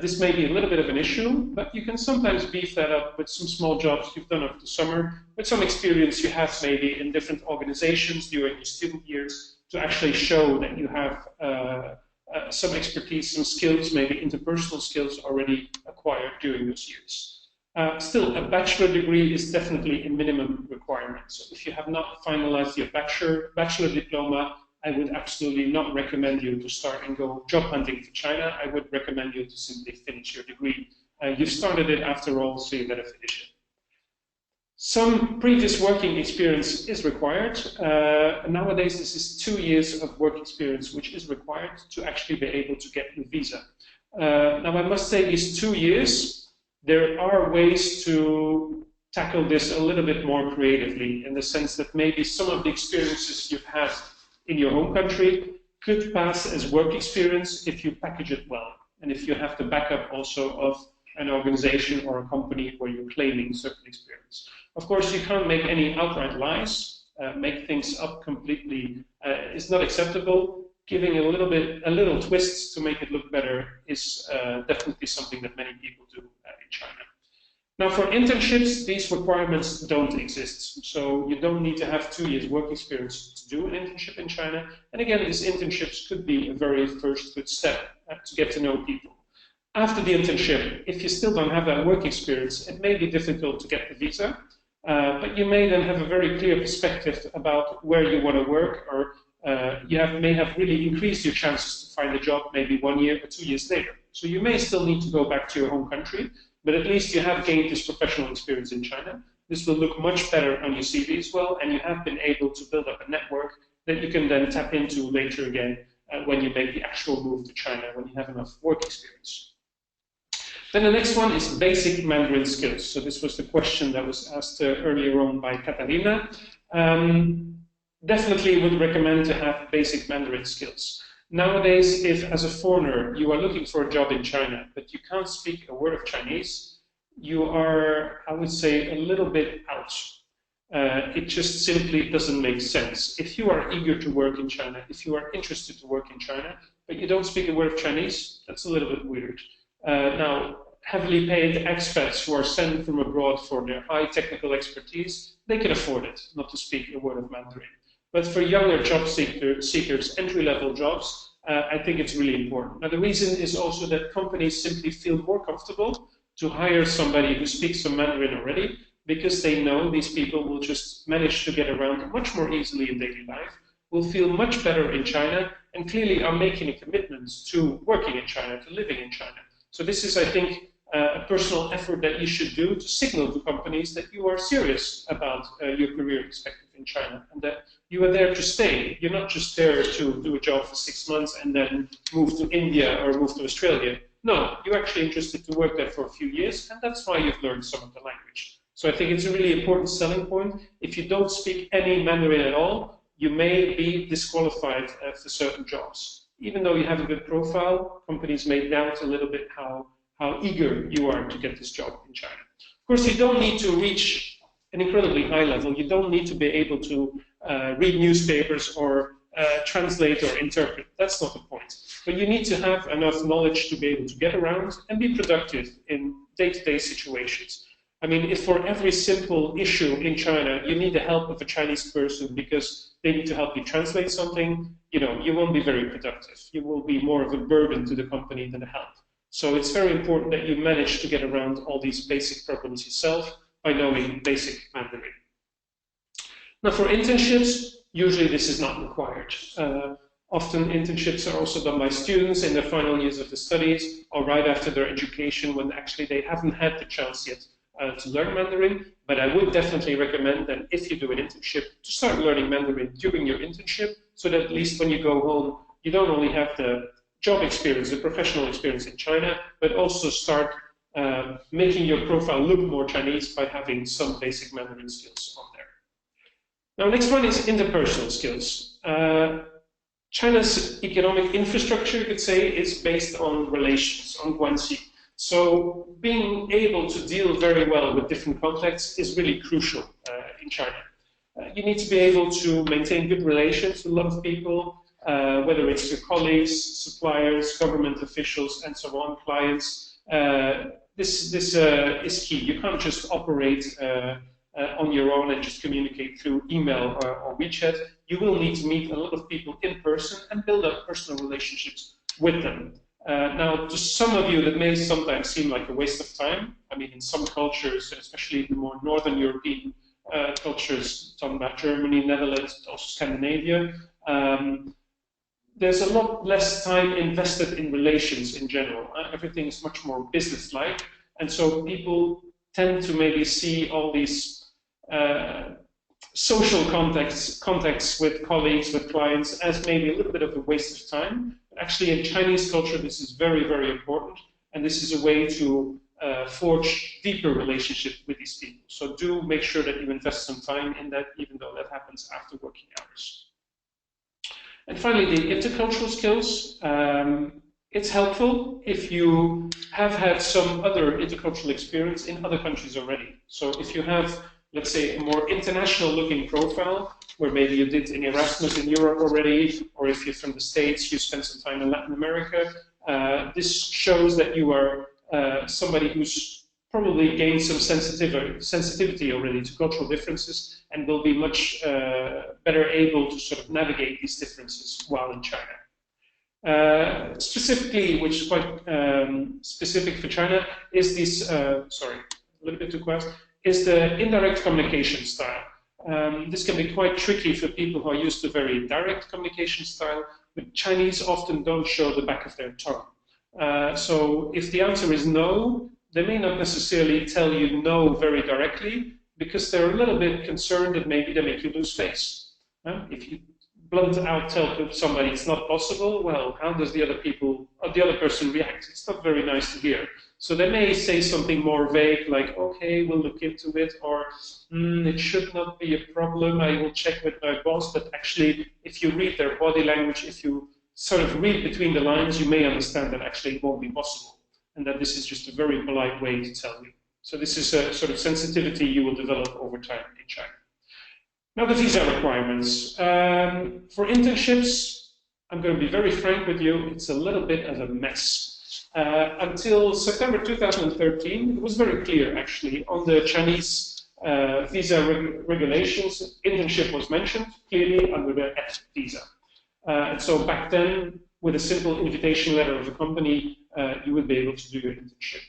this may be a little bit of an issue, but you can sometimes beef that up with some small jobs you've done over the summer, with some experience you have maybe in different organizations during your student years to actually show that you have some expertise, some skills, maybe interpersonal skills already acquired during those years. Still, a bachelor degree is definitely a minimum requirement. So if you have not finalized your bachelor diploma, I would absolutely not recommend you to start and go job hunting for China. I would recommend you to simply finish your degree. You've started it after all, so you better finish it. Some previous working experience is required. Nowadays, this is 2 years of work experience, which is required to actually be able to get your visa. Now, I must say these 2 years, there are ways to tackle this a little bit more creatively, in the sense that maybe some of the experiences you've had in your home country could pass as work experience if you package it well, and if you have the backup also of an organization or a company where you're claiming certain experience. Of course, you can't make any outright lies. Make things up completely is not acceptable. Giving a little twist to make it look better is definitely something that many people do in China. Now, for internships, these requirements don't exist. So you don't need to have 2 years work experience to do an internship in China. And again, these internships could be a very first good step to get to know people. After the internship, if you still don't have that work experience, it may be difficult to get the visa, but you may then have a very clear perspective about where you want to work, or you may have really increased your chances to find a job maybe 1 year or 2 years later. So you may still need to go back to your home country, but at least you have gained this professional experience in China. This will look much better on your CV as well, and you have been able to build up a network that you can then tap into later again when you make the actual move to China, when you have enough work experience. Then the next one is basic Mandarin skills. So this was the question that was asked earlier on by Katarina. Definitely would recommend to have basic Mandarin skills. Nowadays, if as a foreigner you are looking for a job in China, but you can't speak a word of Chinese, you are, I would say, a little bit out. It just simply doesn't make sense. If you are eager to work in China, if you are interested to work in China, but you don't speak a word of Chinese, that's a little bit weird. Now, heavily paid expats who are sent from abroad for their high technical expertise, they can afford it, not to speak a word of Mandarin. But for younger job seekers, entry-level jobs, I think it's really important. Now, the reason is also that companies simply feel more comfortable to hire somebody who speaks some Mandarin already, because they know these people will just manage to get around much more easily in daily life, will feel much better in China, and clearly are making a commitment to working in China, to living in China. So this is, I think, a personal effort that you should do to signal to companies that you are serious about your career perspective in China, and that you are there to stay. You're not just there to do a job for 6 months and then move to India or move to Australia. No, you're actually interested to work there for a few years, and that's why you've learned some of the language. So I think it's a really important selling point. If you don't speak any Mandarin at all, you may be disqualified for certain jobs. Even though you have a good profile, companies may doubt a little bit how eager you are to get this job in China. Of course, you don't need to reach an incredibly high level. You don't need to be able to read newspapers or translate or interpret. That's not the point. But you need to have enough knowledge to be able to get around and be productive in day-to-day situations. I mean, if for every simple issue in China you need the help of a Chinese person because they need to help you translate something, you won't be very productive. You will be more of a burden to the company than a help. So it's very important that you manage to get around all these basic problems yourself by knowing basic Mandarin. Now, for internships, usually this is not required. Often internships are also done by students in their final years of the studies or right after their education when actually they haven't had the chance yet to learn Mandarin. But I would definitely recommend that if you do an internship, to start learning Mandarin during your internship, so that at least when you go home, you don't only have the job experience, the professional experience in China, but also start making your profile look more Chinese by having some basic Mandarin skills on there. Now, next one is interpersonal skills. China's economic infrastructure, you could say, is based on relations, on guanxi. So being able to deal very well with different contexts is really crucial in China. You need to be able to maintain good relations with a lot of people, whether it's your colleagues, suppliers, government officials, and so on, clients. This is key. You can't just operate on your own and just communicate through email or WeChat. You will need to meet a lot of people in person and build up personal relationships with them. Now, to some of you, that may sometimes seem like a waste of time. I mean, in some cultures, especially the more Northern European cultures, talking about Germany, Netherlands, also Scandinavia, there's a lot less time invested in relations in general. Everything is much more business-like, and so people tend to maybe see all these social contacts with colleagues, with clients, as maybe a little bit of a waste of time. But actually, in Chinese culture, this is very, very important, and this is a way to forge deeper relationship with these people. So do make sure that you invest some time in that, even though that happens after working hours. And finally, the intercultural skills. It's helpful if you have had some other intercultural experience in other countries already. So if you have, let's say, a more international looking profile, where maybe you did an Erasmus in Europe already, or if you're from the States, you spent some time in Latin America, this shows that you are somebody who's probably gained some sensitivity already to cultural differences and will be much better able to sort of navigate these differences while in China. Specifically, which is quite specific for China, is this, sorry, a little bit too fast, is the indirect communication style. This can be quite tricky for people who are used to very direct communication style, but Chinese often don't show the back of their tongue. So if the answer is no, they may not necessarily tell you no very directly, because they're a little bit concerned that maybe they make you lose face. If you blunt out tell somebody it's not possible, well, how does the other person react? It's not very nice to hear. So they may say something more vague, like, okay, we'll look into it, or it should not be a problem, I will check with my boss. But actually, if you read their body language, if you sort of read between the lines, you may understand that actually it won't be possible, and that this is just a very polite way to tell you. So this is a sort of sensitivity you will develop over time in China. Now, the visa requirements. For internships, I'm going to be very frank with you, it's a little bit of a mess. Until September 2013, it was very clear, actually, on the Chinese visa regulations. Internship was mentioned clearly under the F visa. And so back then, with a simple invitation letter of a company, you would be able to do your internship.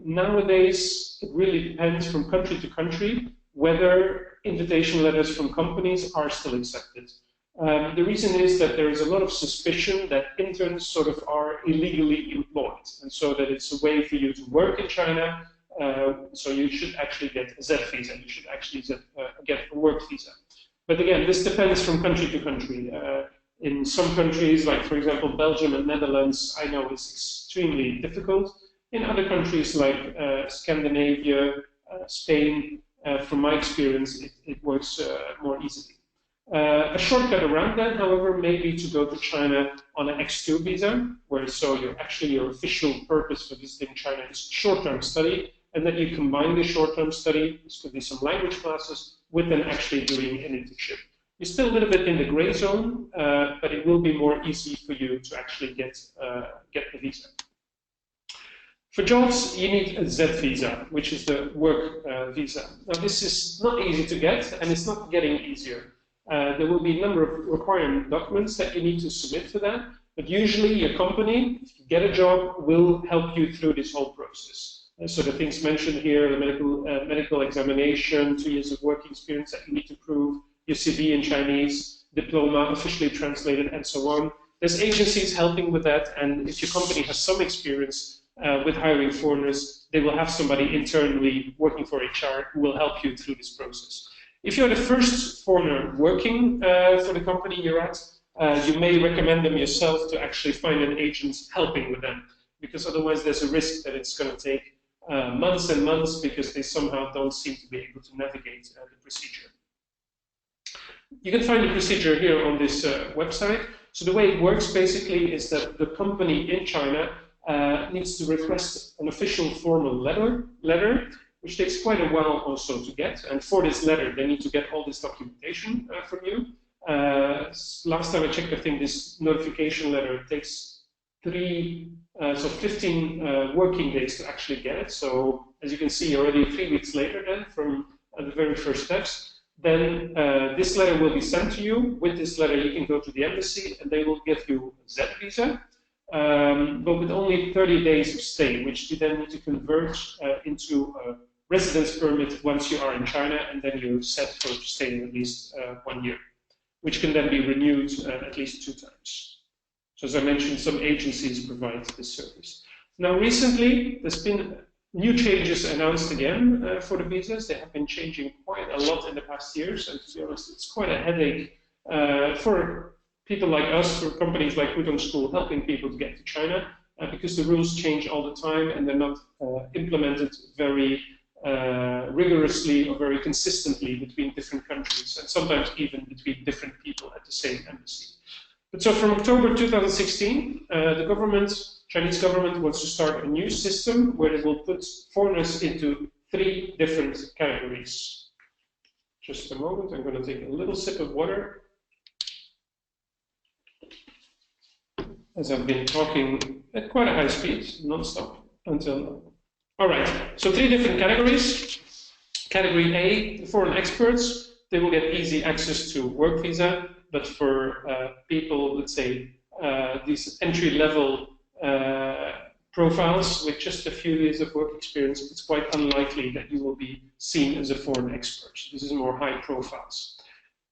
Nowadays, it really depends from country to country whether invitation letters from companies are still accepted. The reason is that there is a lot of suspicion that interns sort of are illegally employed, and so that it's a way for you to work in China, so you should actually get a Z visa, you should actually get a work visa. But again, this depends from country to country. In some countries, like for example Belgium and Netherlands, I know it's extremely difficult. In other countries like Scandinavia, Spain, from my experience, it works more easily. A shortcut around that, however, may be to go to China on an X2 visa, where so your official purpose for visiting China is short-term study, and then you combine the short-term study, this could be some language classes, with then actually doing an internship. You're still a little bit in the gray zone, but it will be more easy for you to actually get the visa. For jobs, you need a Z visa, which is the work visa. Now, this is not easy to get, and it's not getting easier. There will be a number of required documents that you need to submit for that, but usually your company, if you get a job, will help you through this whole process. So the things mentioned here, the medical examination, 2 years of work experience that you need to prove, your CV in Chinese, diploma officially translated, and so on. There's agencies helping with that, and if your company has some experience with hiring foreigners, they will have somebody internally working for HR who will help you through this process. If you're the first foreigner working for the company you're at, you may recommend them yourself to actually find an agent helping with them. because otherwise there's a risk that it's going to take months and months because they somehow don't seem to be able to navigate the procedure. You can find the procedure here on this website. So the way it works basically is that the company in China needs to request an official formal letter, which takes quite a while also to get. And for this letter, they need to get all this documentation from you. Last time I checked, I think this notification letter takes 15 working days to actually get it. So as you can see, already 3 weeks later then from the very first steps, then this letter will be sent to you. With this letter, you can go to the embassy and they will give you a Z visa, but with only 30 days of stay, which you then need to convert into a residence permit once you are in China, and then you're set for staying at least 1 year, which can then be renewed at least 2 times. So as I mentioned, some agencies provide this service. Now recently, there's been new changes announced again for the visas. They have been changing quite a lot in the past years, and to be honest, it's quite a headache for people like us, for companies like Putong School, helping people to get to China, because the rules change all the time and they're not implemented very rigorously or very consistently between different countries, and sometimes even between different people at the same embassy. But so from October 2016, the Chinese government wants to start a new system where it will put foreigners into 3 different categories. Just a moment, I'm going to take a little sip of water, as I've been talking at quite a high speed, non-stop, until now. All right, so 3 different categories. Category A, the foreign experts, they will get easy access to work visa, but for people, let's say, these entry-level profiles with just a few years of work experience, it's quite unlikely that you will be seen as a foreign expert. This is more high profiles.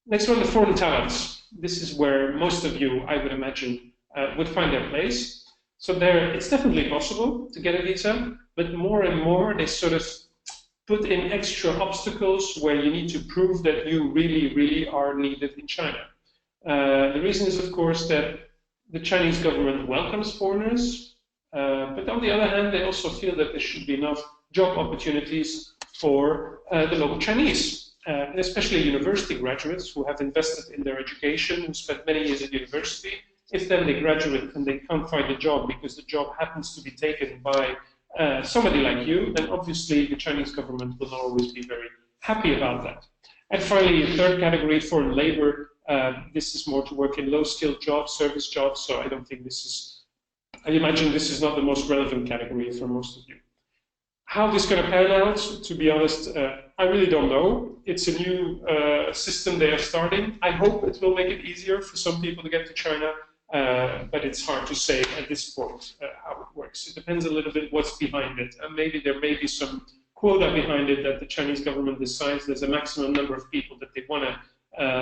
Next one, the foreign talents. This is where most of you, I would imagine, would find their place. So there, it's definitely possible to get a visa, but more and more they sort of put in extra obstacles where you need to prove that you really, really are needed in China. The reason is, of course, that the Chinese government welcomes foreigners, but on the other hand, they also feel that there should be enough job opportunities for the local Chinese, and especially university graduates who have invested in their education, who spent many years at university. If then they graduate and they can't find a job because the job happens to be taken by somebody like you, then obviously the Chinese government will not always be very happy about that. And finally, a third category, foreign labor. This is more to work in low-skilled jobs, service jobs, so I don't think this is, I imagine this is not the most relevant category for most of you. How this is going to pan out, to be honest, I really don't know. It's a new system they are starting. I hope it will make it easier for some people to get to China, but it's hard to say at this point how it works. It depends a little bit what's behind it. And maybe there may be some quota behind it that the Chinese government decides there's a maximum number of people that they want to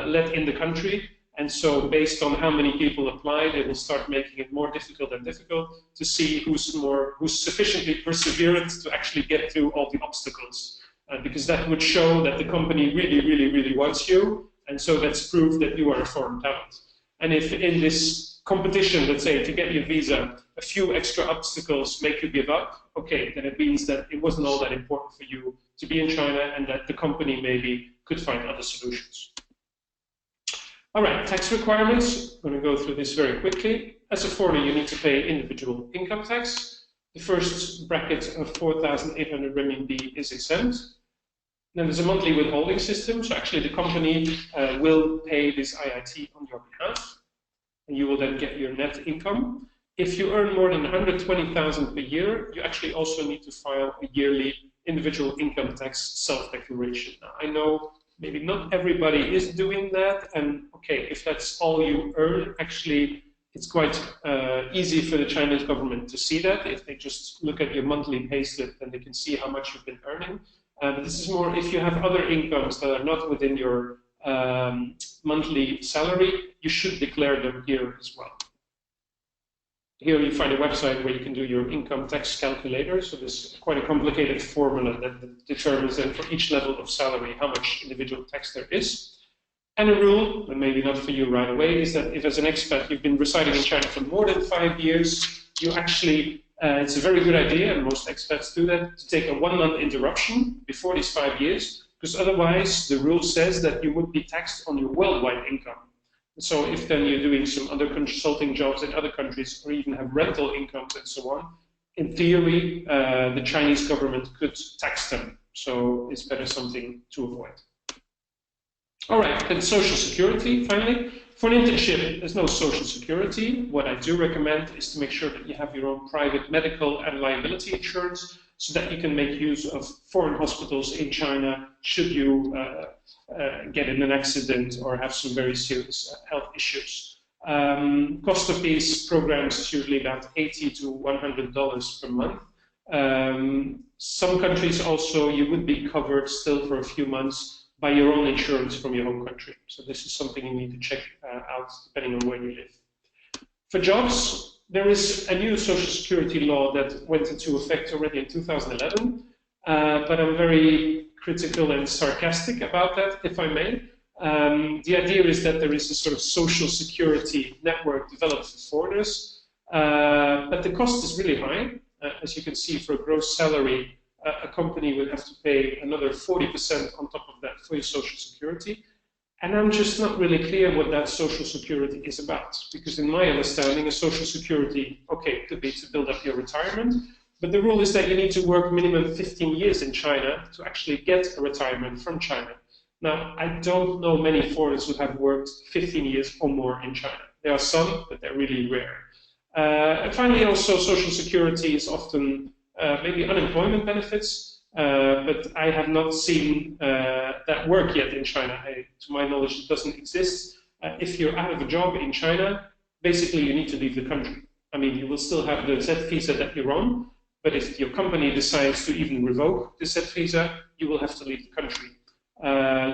let in the country, and so based on how many people apply, they will start making it more difficult and difficult to see who's sufficiently perseverant to actually get through all the obstacles, because that would show that the company really, really, really wants you, and so that's proof that you are a foreign talent. And if in this competition, let's say, to get your visa, a few extra obstacles make you give up, okay, then it means that it wasn't all that important for you to be in China, and that the company maybe could find other solutions. All right, tax requirements. I'm going to go through this very quickly. As a foreigner, you need to pay individual income tax. The first bracket of 4,800 renminbi is exempt. Then there's a monthly withholding system. So actually the company will pay this IIT on your behalf, and you will then get your net income. If you earn more than 120,000 per year, you actually also need to file a yearly individual income tax self-declaration. Now, I know maybe not everybody is doing that, and okay, if that's all you earn, actually it's quite easy for the Chinese government to see that. If they just look at your monthly payslip, then they can see how much you've been earning. But this is more if you have other incomes that are not within your monthly salary, you should declare them here as well. Here you find a website where you can do your income tax calculator. So there's quite a complicated formula that determines then for each level of salary how much individual tax there is. And a rule, and maybe not for you right away, is that if as an expat you've been residing in China for more than 5 years, you actually It's a very good idea, and most expats do that, to take a 1 month interruption before these 5 years, because otherwise the rule says that you would be taxed on your worldwide income. So if then you're doing some other consulting jobs in other countries, or even have rental incomes and so on, in theory, the Chinese government could tax them. So it's better something to avoid. All right, then social security, finally. For an internship, there's no social security. What I do recommend is to make sure that you have your own private medical and liability insurance so that you can make use of foreign hospitals in China should you get in an accident or have some very serious health issues. Cost of these programs is usually about $80 to $100 per month. Some countries also, you would be covered still for a few months by your own insurance from your home country. So this is something you need to check out depending on where you live. For jobs, there is a new social security law that went into effect already in 2011, but I'm very critical and sarcastic about that, if I may. The idea is that there is a sort of social security network developed for foreigners, but the cost is really high. As you can see, for a gross salary, a company would have to pay another 40% on top of that for your social security. And I'm just not really clear what that social security is about, because in my understanding, a social security, okay, could be to build up your retirement, but the rule is that you need to work minimum 15 years in China to actually get a retirement from China. Now, I don't know many foreigners who have worked 15 years or more in China. There are some, but they're really rare. And finally, also, social security is often maybe unemployment benefits, but I have not seen that work yet in China. To my knowledge, it doesn't exist. If you're out of a job in China, basically you need to leave the country. I mean, you will still have the Z visa that you're on, but if your company decides to even revoke the Z visa, you will have to leave the country.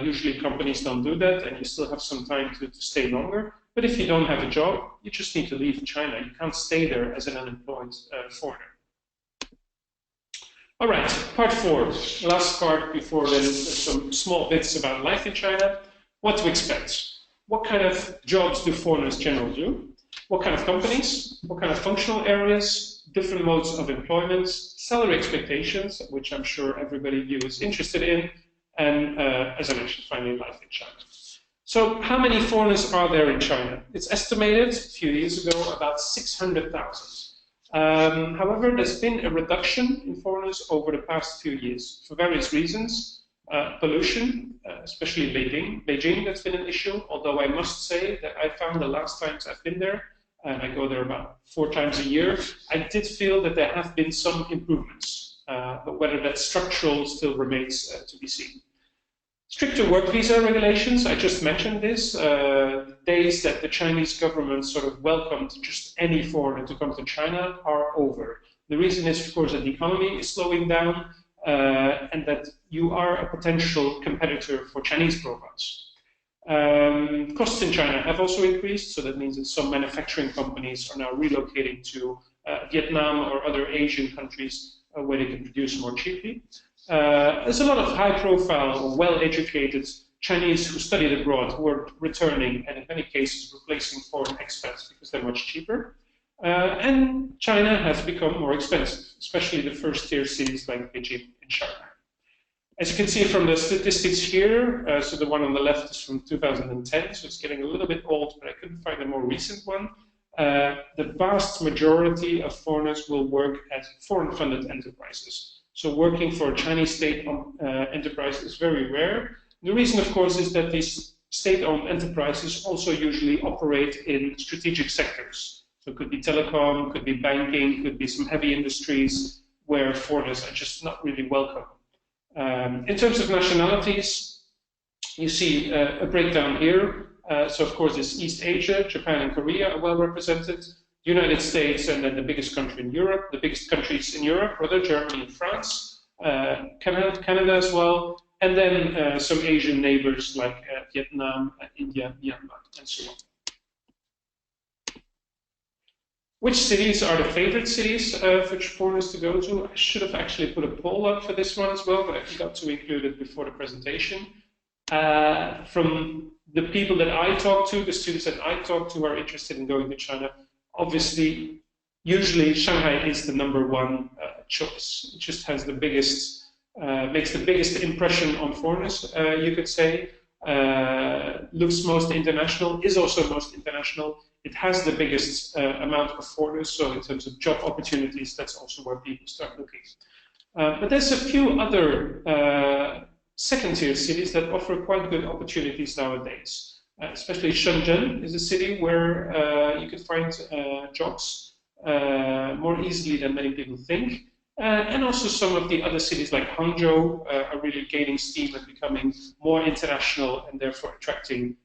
Usually companies don't do that, and you still have some time to stay longer. But if you don't have a job, you just need to leave China. You can't stay there as an unemployed foreigner. All right, part 4, last part before then some small bits about life in China. What to expect? What kind of jobs do foreigners generally do? What kind of companies? What kind of functional areas? Different modes of employment, salary expectations, which I'm sure everybody of you is interested in, and as I mentioned, finally, life in China. So how many foreigners are there in China? It's estimated a few years ago about 600,000. However, there's been a reduction in foreigners over the past few years for various reasons. Pollution, especially Beijing, that's been an issue, although I must say that I found the last times I've been there, and I go there about 4 times a year, I did feel that there have been some improvements, but whether that's structural still remains to be seen. Stricter work visa regulations, I just mentioned this, days that the Chinese government sort of welcomed just any foreigner to come to China are over. The reason is, of course, that the economy is slowing down and that you are a potential competitor for Chinese profiles. Costs in China have also increased, so that means that some manufacturing companies are now relocating to Vietnam or other Asian countries where they can produce more cheaply. There's a lot of high-profile, well-educated Chinese who studied abroad who are returning and in many cases replacing foreign expats because they're much cheaper. And China has become more expensive, especially the first-tier cities like Beijing and Shanghai. As you can see from the statistics here, so the one on the left is from 2010, so it's getting a little bit old, but I couldn't find a more recent one. The vast majority of foreigners will work at foreign-funded enterprises. So working for a Chinese state-owned enterprise is very rare. The reason, of course, is that these state-owned enterprises also usually operate in strategic sectors. So it could be telecom, could be banking, could be some heavy industries where foreigners are just not really welcome. In terms of nationalities, you see a breakdown here. So, of course, it's East Asia, Japan and Korea are well represented. United States, and then the biggest country in Europe, the biggest countries in Europe, rather, Germany and France, Canada as well, and then some Asian neighbors like Vietnam, India, Myanmar, and so on. Which cities are the favorite cities for foreigners to go to? I should have actually put a poll up for this one as well, but I forgot to include it before the presentation. From the people that I talk to, the students that I talk to are interested in going to China. Obviously, Usually, Shanghai is the #1 choice. It just has the biggest, makes the biggest impression on foreigners, you could say. Looks most international, is also most international. It has the biggest amount of foreigners, so in terms of job opportunities, that's also where people start looking. But there's a few other second-tier cities that offer quite good opportunities nowadays. Especially Shenzhen is a city where you could find jobs more easily than many people think. And also some of the other cities like Hangzhou are really gaining steam and becoming more international and therefore attracting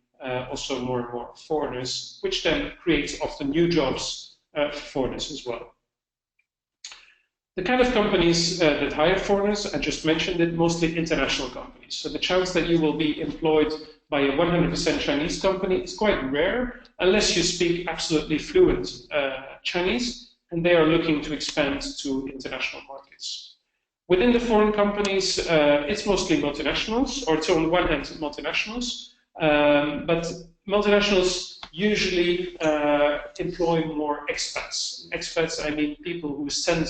also more and more foreigners, which then creates often new jobs for foreigners as well. The kind of companies that hire foreigners, I just mentioned it, mostly international companies. So the chance that you will be employed by a 100% Chinese company is quite rare, unless you speak absolutely fluent Chinese, and they are looking to expand to international markets. Within the foreign companies, it's mostly multinationals, or it's on one hand multinationals, but multinationals usually employ more expats. Expats, I mean people who send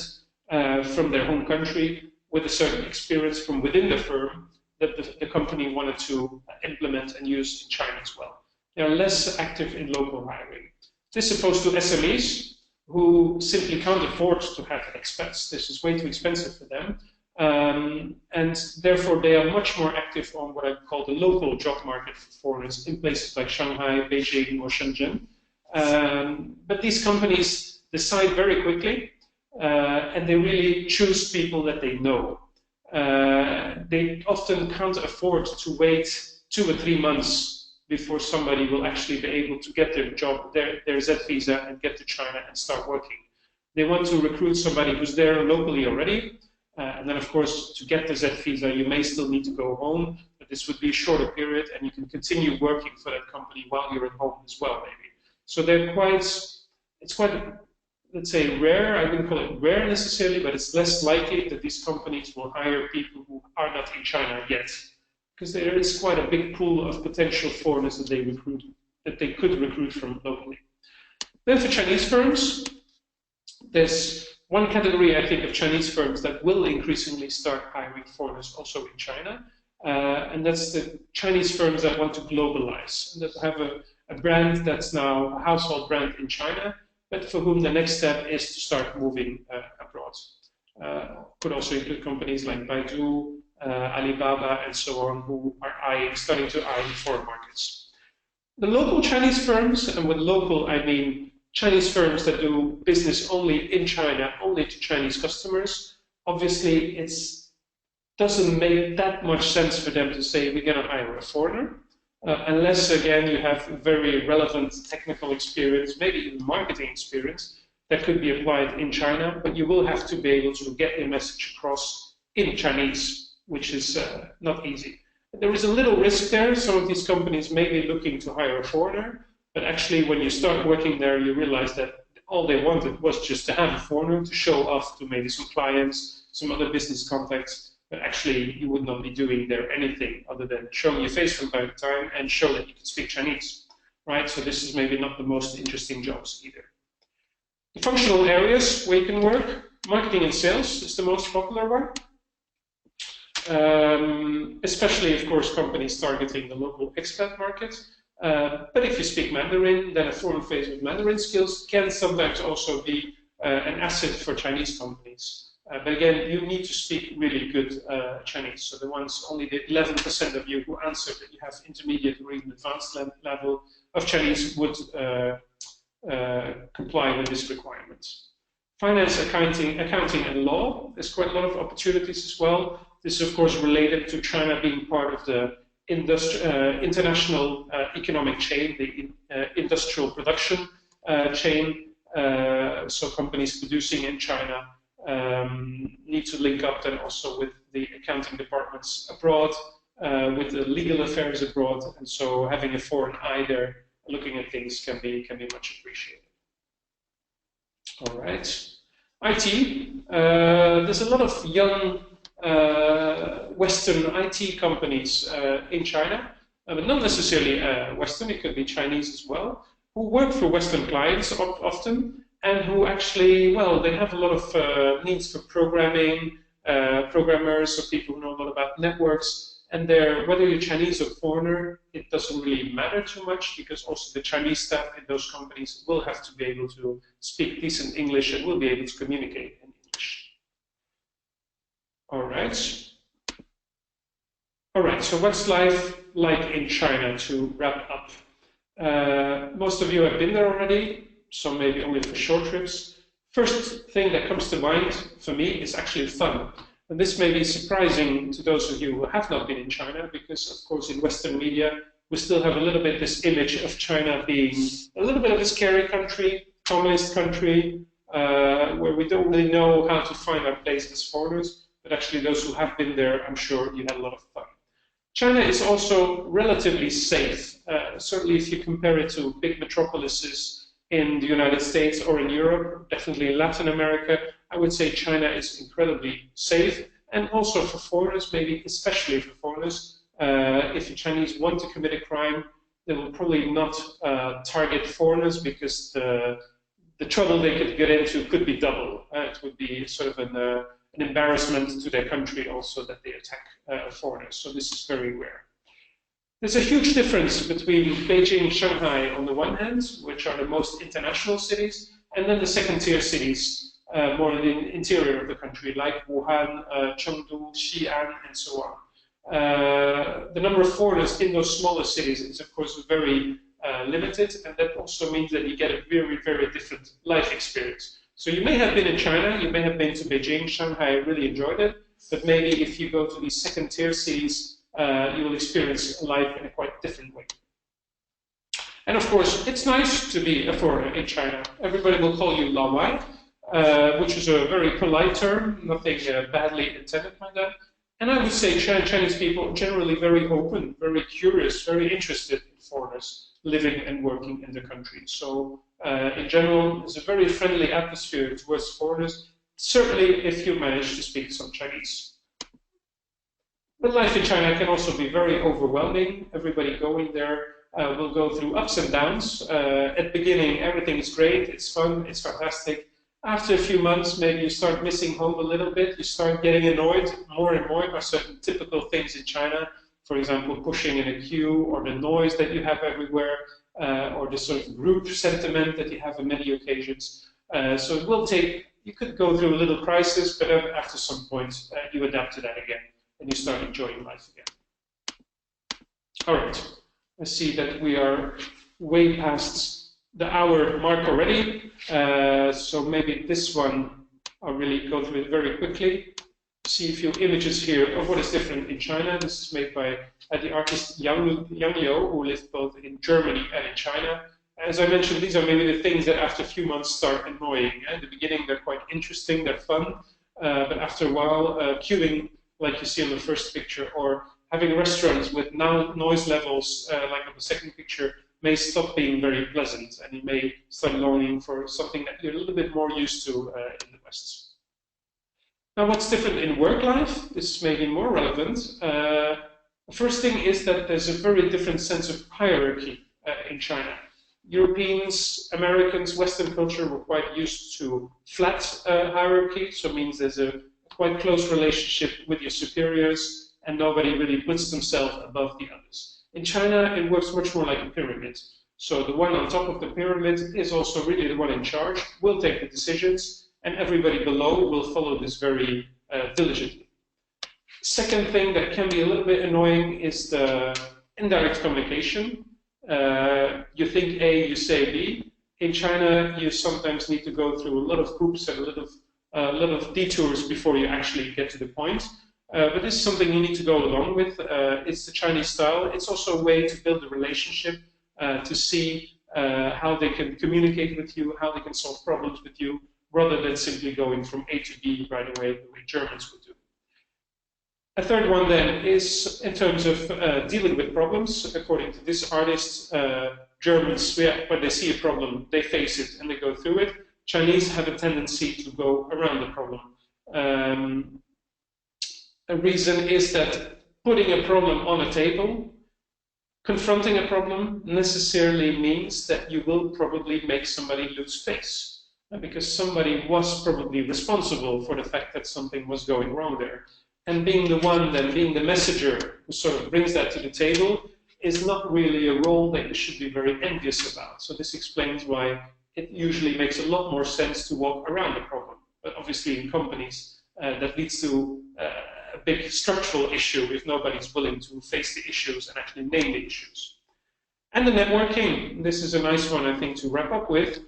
from their home country with a certain experience from within the firm that the company wanted to implement and use in China as well. They are less active in local hiring. This is opposed to SMEs, who simply can't afford to have expats. This is way too expensive for them. And therefore, they are much more active on what I call the local job market for foreigners in places like Shanghai, Beijing, or Shenzhen. But these companies decide very quickly, and they really choose people that they know. They often can't afford to wait 2 or 3 months before somebody will actually be able to get their job, their Z visa, and get to China and start working. They want to recruit somebody who's there locally already, and then of course, to get the Z visa, you may still need to go home, but this would be a shorter period, and you can continue working for that company while you're at home as well, maybe. So it's quite, let's say, rare. I wouldn't call it rare necessarily, but it's less likely that these companies will hire people who are not in China yet, because there is quite a big pool of potential foreigners that they could recruit from locally. Then for Chinese firms, there's one category, I think, of Chinese firms that will increasingly start hiring foreigners also in China, and that's the Chinese firms that want to globalize, and that have a brand that's now a household brand in China, but for whom the next step is to start moving abroad. Could also include companies like Baidu, Alibaba, and so on, who are starting to eye foreign markets. The local Chinese firms, and with local I mean Chinese firms that do business only in China, only to Chinese customers, obviously it doesn't make that much sense for them to say we're going to hire a foreigner, unless again you have very relevant technical experience, maybe even marketing experience that could be applied in China, but you will have to be able to get your message across in Chinese, which is not easy. There is a little risk there. Some of these companies may be looking to hire a foreigner, but actually when you start working there, you realize that all they wanted was just to have a foreigner to show off to maybe some clients, some other business contacts, but actually you would not be doing there anything other than showing your face from time to time and show that you can speak Chinese, right? So this is maybe not the most interesting jobs either. The functional areas where you can work, marketing and sales is the most popular one. Especially, of course, companies targeting the local expat market. But if you speak Mandarin, then a foreign face with Mandarin skills can sometimes also be an asset for Chinese companies. But again, you need to speak really good Chinese. So the ones, only the 11% of you who answered that you have intermediate or even advanced level of Chinese would comply with this requirement. Finance, accounting, and law. There's quite a lot of opportunities as well. This is, of course, related to China being part of the international economic chain, the industrial production chain. So companies producing in China need to link up then also with the accounting departments abroad, with the legal affairs abroad, and so having a foreign eye there looking at things can be much appreciated. All right, IT. There's a lot of young Western IT companies in China, but not necessarily Western, it could be Chinese as well, who work for Western clients often, and who actually, well, they have a lot of needs for programming, programmers, or people who know a lot about networks. And whether you're Chinese or foreigner, it doesn't really matter too much, because also the Chinese staff in those companies will have to be able to speak decent English and will be able to communicate in English. All right. All right, so what's life like in China, to wrap up? Most of you have been there already, some maybe only for short trips. First thing that comes to mind for me is actually fun. And this may be surprising to those of you who have not been in China, because of course in Western media, we still have a little bit this image of China being a little bit of a scary country, communist country, where we don't really know how to find our place as foreigners. But actually those who have been there, I'm sure you had a lot of fun. China is also relatively safe, certainly if you compare it to big metropolises in the United States or in Europe, definitely in Latin America. I would say China is incredibly safe, and also for foreigners, maybe especially for foreigners. If the Chinese want to commit a crime, they will probably not target foreigners, because the trouble they could get into could be double. It would be sort of an embarrassment to their country also that they attack foreigners. So this is very rare. There's a huge difference between Beijing and Shanghai on the one hand, which are the most international cities, and then the second-tier cities, more in the interior of the country, like Wuhan, Chengdu, Xi'an, and so on. The number of foreigners in those smaller cities is, of course, very limited, and that also means that you get a very, very different life experience. So you may have been in China, you may have been to Beijing, Shanghai, really enjoyed it, but maybe if you go to these second-tier cities, you will experience life in a quite different way. And of course, it's nice to be a foreigner in China. Everybody will call you Lao Wai, which is a very polite term, nothing badly intended by that. And I would say Chinese people are generally very open, very curious, very interested in foreigners living and working in the country. So in general, there's a very friendly atmosphere towards foreigners, certainly if you manage to speak some Chinese. But life in China can also be very overwhelming. Everybody going there will go through ups and downs. At the beginning, everything is great, it's fun, it's fantastic. After a few months, maybe you start missing home a little bit. You start getting annoyed more and more by certain typical things in China. For example, pushing in a queue, or the noise that you have everywhere, or the sort of group sentiment that you have on many occasions. So it will take, you could go through a little crisis, but after some point, you adapt to that again, and you start enjoying life again. All right, I see that we are way past the hour mark already, so maybe this one, I'll really go through it very quickly. See a few images here of what is different in China. This is made by the artist Yang Liu, who lived both in Germany and in China. As I mentioned, these are maybe the things that after a few months start annoying. In the beginning, they're quite interesting, they're fun, but after a while, queuing, like you see on the first picture, or having restaurants with noise levels, like on the second picture, may stop being very pleasant, and you may start longing for something that you're a little bit more used to in the West. Now, what's different in work life? This is maybe more relevant. The first thing is that there's a very different sense of hierarchy in China. Europeans, Americans, Western culture were quite used to flat hierarchy, so it means there's a quite close relationship with your superiors, and nobody really puts themselves above the others. In China, it works much more like a pyramid. So the one on top of the pyramid is also really the one in charge, will take the decisions, and everybody below will follow this very diligently. Second thing that can be a little bit annoying is the indirect communication. You think A, you say B. In China, you sometimes need to go through a lot of hoops and a lot of detours before you actually get to the point. But this is something you need to go along with. It's the Chinese style. It's also a way to build a relationship, to see how they can communicate with you, how they can solve problems with you, rather than simply going from A to B right away, the way Germans would do. A third one then is in terms of dealing with problems. According to this artist, Germans, when they see a problem, they face it and they go through it. Chinese have a tendency to go around the problem. A reason is that putting a problem on a table, confronting a problem necessarily means that you will probably make somebody lose face. because somebody was probably responsible for the fact that something was going wrong there. And being the one, then being the messenger who sort of brings that to the table, is not really a role that you should be very envious about. So this explains why it usually makes a lot more sense to walk around the problem. But obviously in companies, that leads to a big structural issue if nobody's willing to face the issues and actually name the issues. And the networking, this is a nice one, I think, to wrap up with.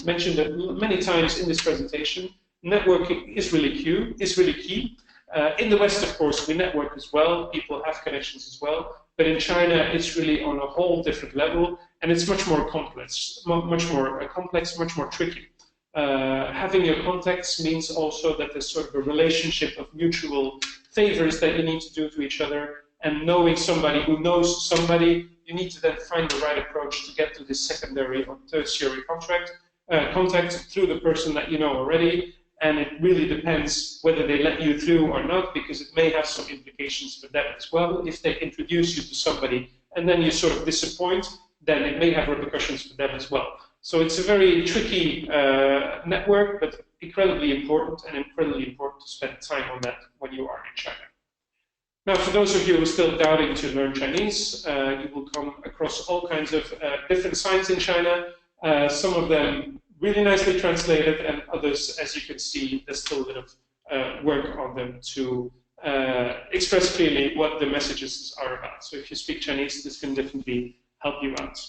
Mentioned that many times in this presentation, networking is really key. In the West, of course, we network as well. People have connections as well. But in China, it's really on a whole different level, and it's much more complex, much more tricky. Having your contacts means also that there's sort of a relationship of mutual favors that you need to do to each other, and knowing somebody who knows somebody, you need to then find the right approach to get to this secondary or tertiary contact through the person that you know already. And it really depends whether they let you through or not, because it may have some implications for them as well. If they introduce you to somebody and then you sort of disappoint, then it may have repercussions for them as well. So it's a very tricky network, but incredibly important, and incredibly important to spend time on that when you are in China. Now, for those of you who are still doubting to learn Chinese, you will come across all kinds of different signs in China, some of them really nicely translated, and others, as you can see, there's still a bit of work on them to express clearly what the messages are about. So if you speak Chinese, this can definitely help you out.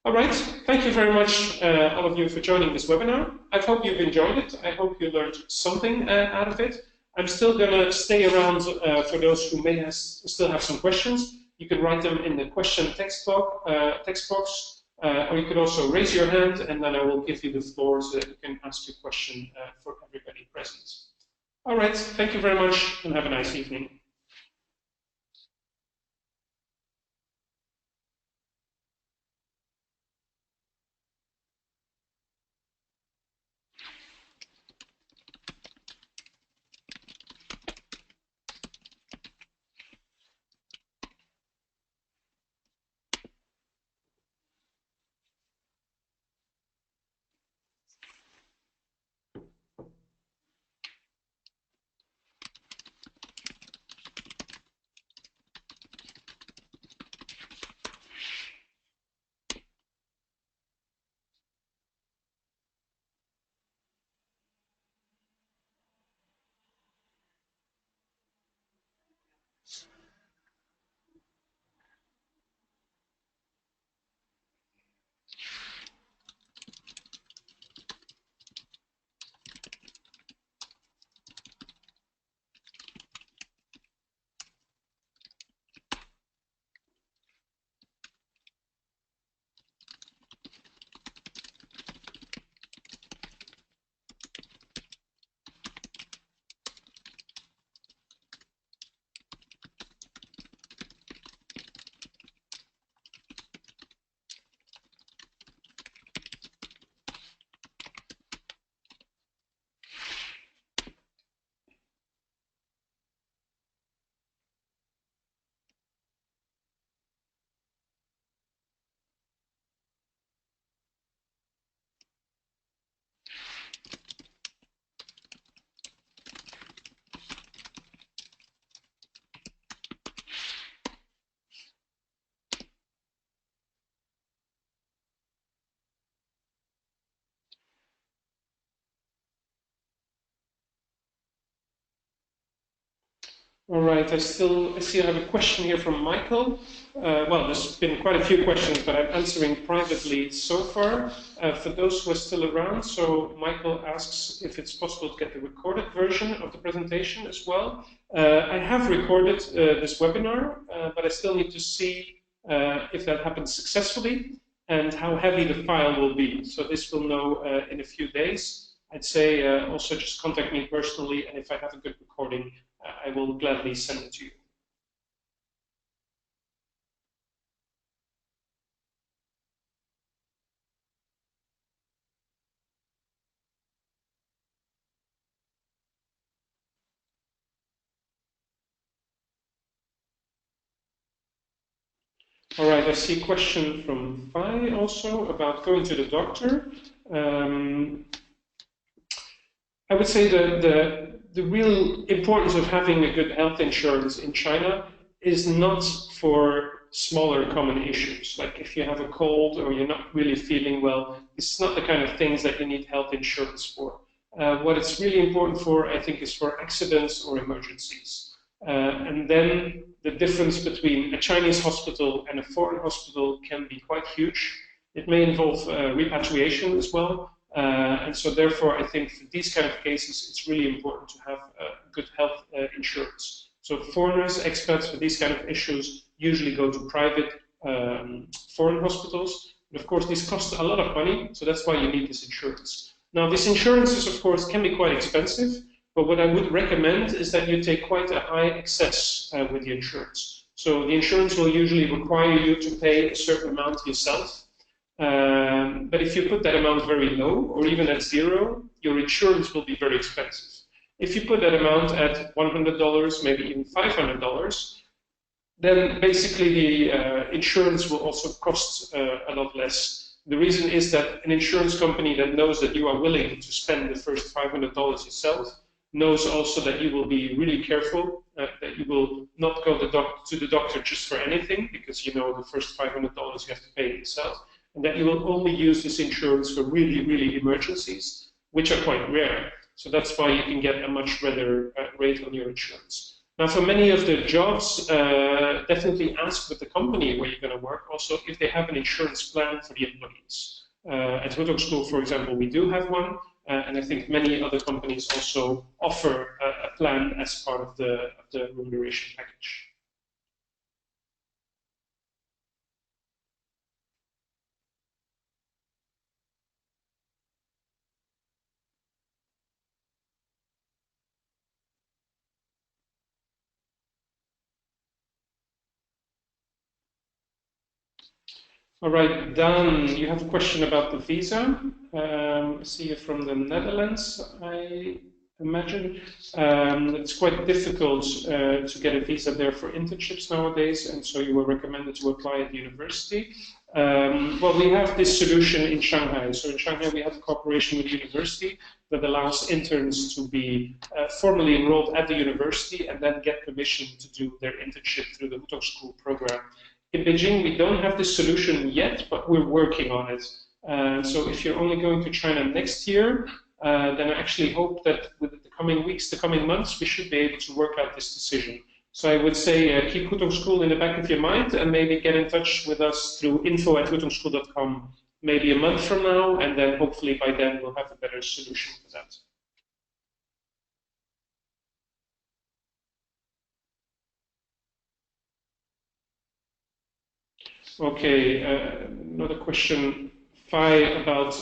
All right, thank you very much, all of you, for joining this webinar. I hope you've enjoyed it. I hope you learned something out of it. I'm still going to stay around for those who may still have some questions. You can write them in the question text box, or you could also raise your hand, and then I will give you the floor so that you can ask your question for everybody present. All right, thank you very much, and have a nice evening. All right, I see I have a question here from Michael. Well, there's been quite a few questions, but I'm answering privately so far. For those who are still around, so Michael asks if it's possible to get the recorded version of the presentation as well. I have recorded this webinar, but I still need to see if that happens successfully and how heavy the file will be. So this we'll know in a few days. I'd say also just contact me personally, and if I have a good recording, I will gladly send it to you. All right, I see a question from Fai also about going to the doctor. Um, I would say the real importance of having a good health insurance in China is not for smaller common issues. Like if you have a cold or you're not really feeling well, it's not the kind of things that you need health insurance for. What it's really important for, I think, is for accidents or emergencies. And then the difference between a Chinese hospital and a foreign hospital can be quite huge. It may involve repatriation as well. And so therefore, I think for these kind of cases, it's really important to have good health insurance. So foreigners, expats for these kind of issues usually go to private foreign hospitals. But of course, these cost a lot of money, so that's why you need this insurance. Now, this insurance is, of course, can be quite expensive, but what I would recommend is that you take quite a high excess with the insurance. So the insurance will usually require you to pay a certain amount yourself. But if you put that amount very low, or even at zero, your insurance will be very expensive. If you put that amount at $100, maybe even $500, then basically the insurance will also cost a lot less. The reason is that an insurance company that knows that you are willing to spend the first $500 yourself knows also that you will be really careful, that you will not go to the doctor just for anything, because you know the first $500 you have to pay yourself, and that you will only use this insurance for really, really emergencies, which are quite rare. So that's why you can get a much better rate on your insurance. Now, for many of the jobs, definitely ask with the company where you're going to work also if they have an insurance plan for the employees. At Hudok School, for example, we do have one, and I think many other companies also offer a plan as part of the remuneration package. All right, Dan, you have a question about the visa. I see you from the Netherlands, I imagine. It's quite difficult to get a visa there for internships nowadays, and so you were recommended to apply at the university. Well, we have this solution in Shanghai. So in Shanghai, we have a cooperation with the university that allows interns to be formally enrolled at the university and then get permission to do their internship through the Hutong School program. In Beijing, we don't have this solution yet, but we're working on it. So if you're only going to China next year, then I actually hope that with the coming weeks, the coming months, we should be able to work out this decision. So I would say keep Hutong School in the back of your mind and maybe get in touch with us through info@hutongschool.com maybe a month from now, and then hopefully by then we'll have a better solution for that. Okay, another question, Phi, about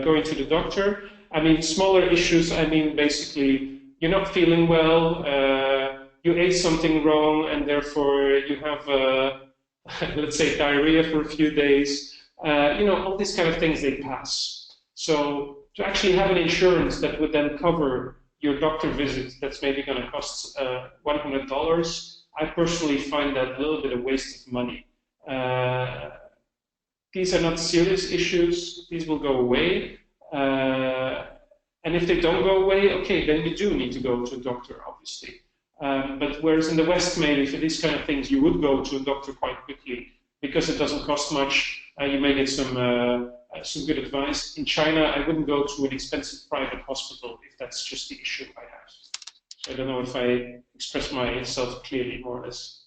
going to the doctor. I mean, smaller issues, I mean, basically, you're not feeling well, you ate something wrong, and therefore you have, let's say, diarrhea for a few days. You know, all these kind of things, they pass. So to actually have an insurance that would then cover your doctor visit, that's maybe going to cost $100, I personally find that a little bit of waste of money. Uh, these are not serious issues. These will go away. And if they don't go away, okay, then you do need to go to a doctor, obviously. But whereas in the West, maybe for these kind of things, you would go to a doctor quite quickly because it doesn't cost much. You may get some good advice. In China, I wouldn't go to an expensive private hospital if that's just the issue I have. So I don't know if I express myself clearly, more or less.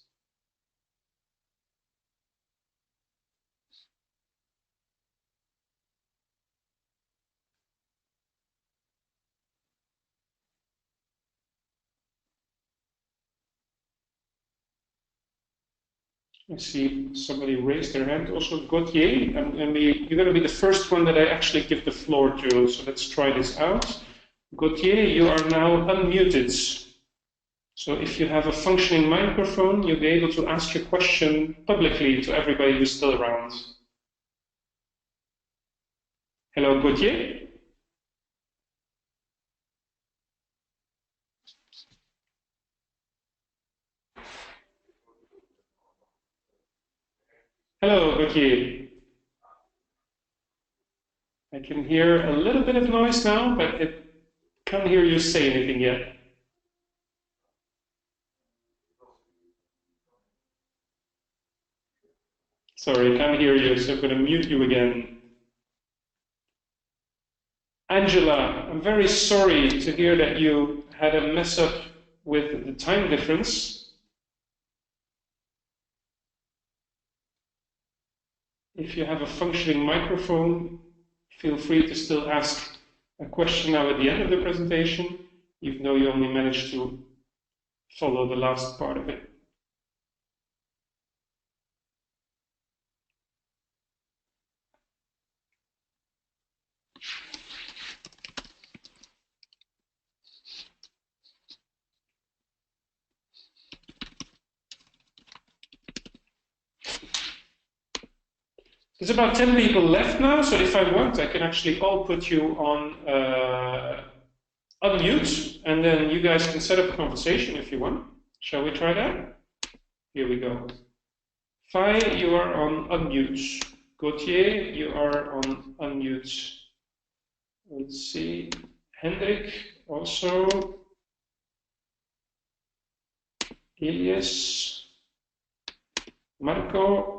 I see somebody raised their hand. Also, Gauthier, you're going to be the first one that I actually give the floor to. So let's try this out. Gauthier, you are now unmuted. So if you have a functioning microphone, you'll be able to ask your question publicly to everybody who's still around. Hello, Gauthier. Hello, Gauthier. I I can hear a little bit of noise now, but I can't hear you say anything yet. Sorry, I can't hear you, so I'm going to mute you again. Angela, I'm very sorry to hear that you had a mess up with the time difference. If you have a functioning microphone, feel free to still ask a question now at the end of the presentation, even though you only managed to follow the last part of it. There's about 10 people left now, so if I want, I can actually all put you on unmute, and then you guys can set up a conversation if you want. Shall we try that? Here we go. Fai, you are on unmute. Gauthier, you are on unmute. Let's see. Hendrik, also. Elias. Marco.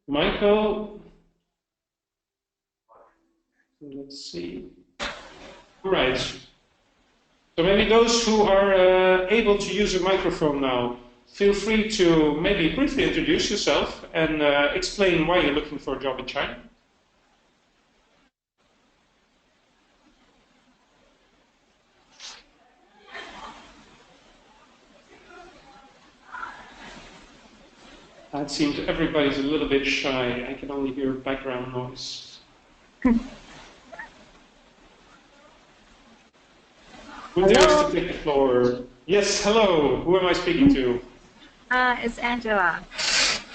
Michael. Let's see. All right. So maybe those who are able to use a microphone now, feel free to maybe briefly introduce yourself and explain why you're looking for a job in China. It seems everybody's a little bit shy. I can only hear background noise. Who dares to take the floor? Yes, hello. Who am I speaking to? It's Angela.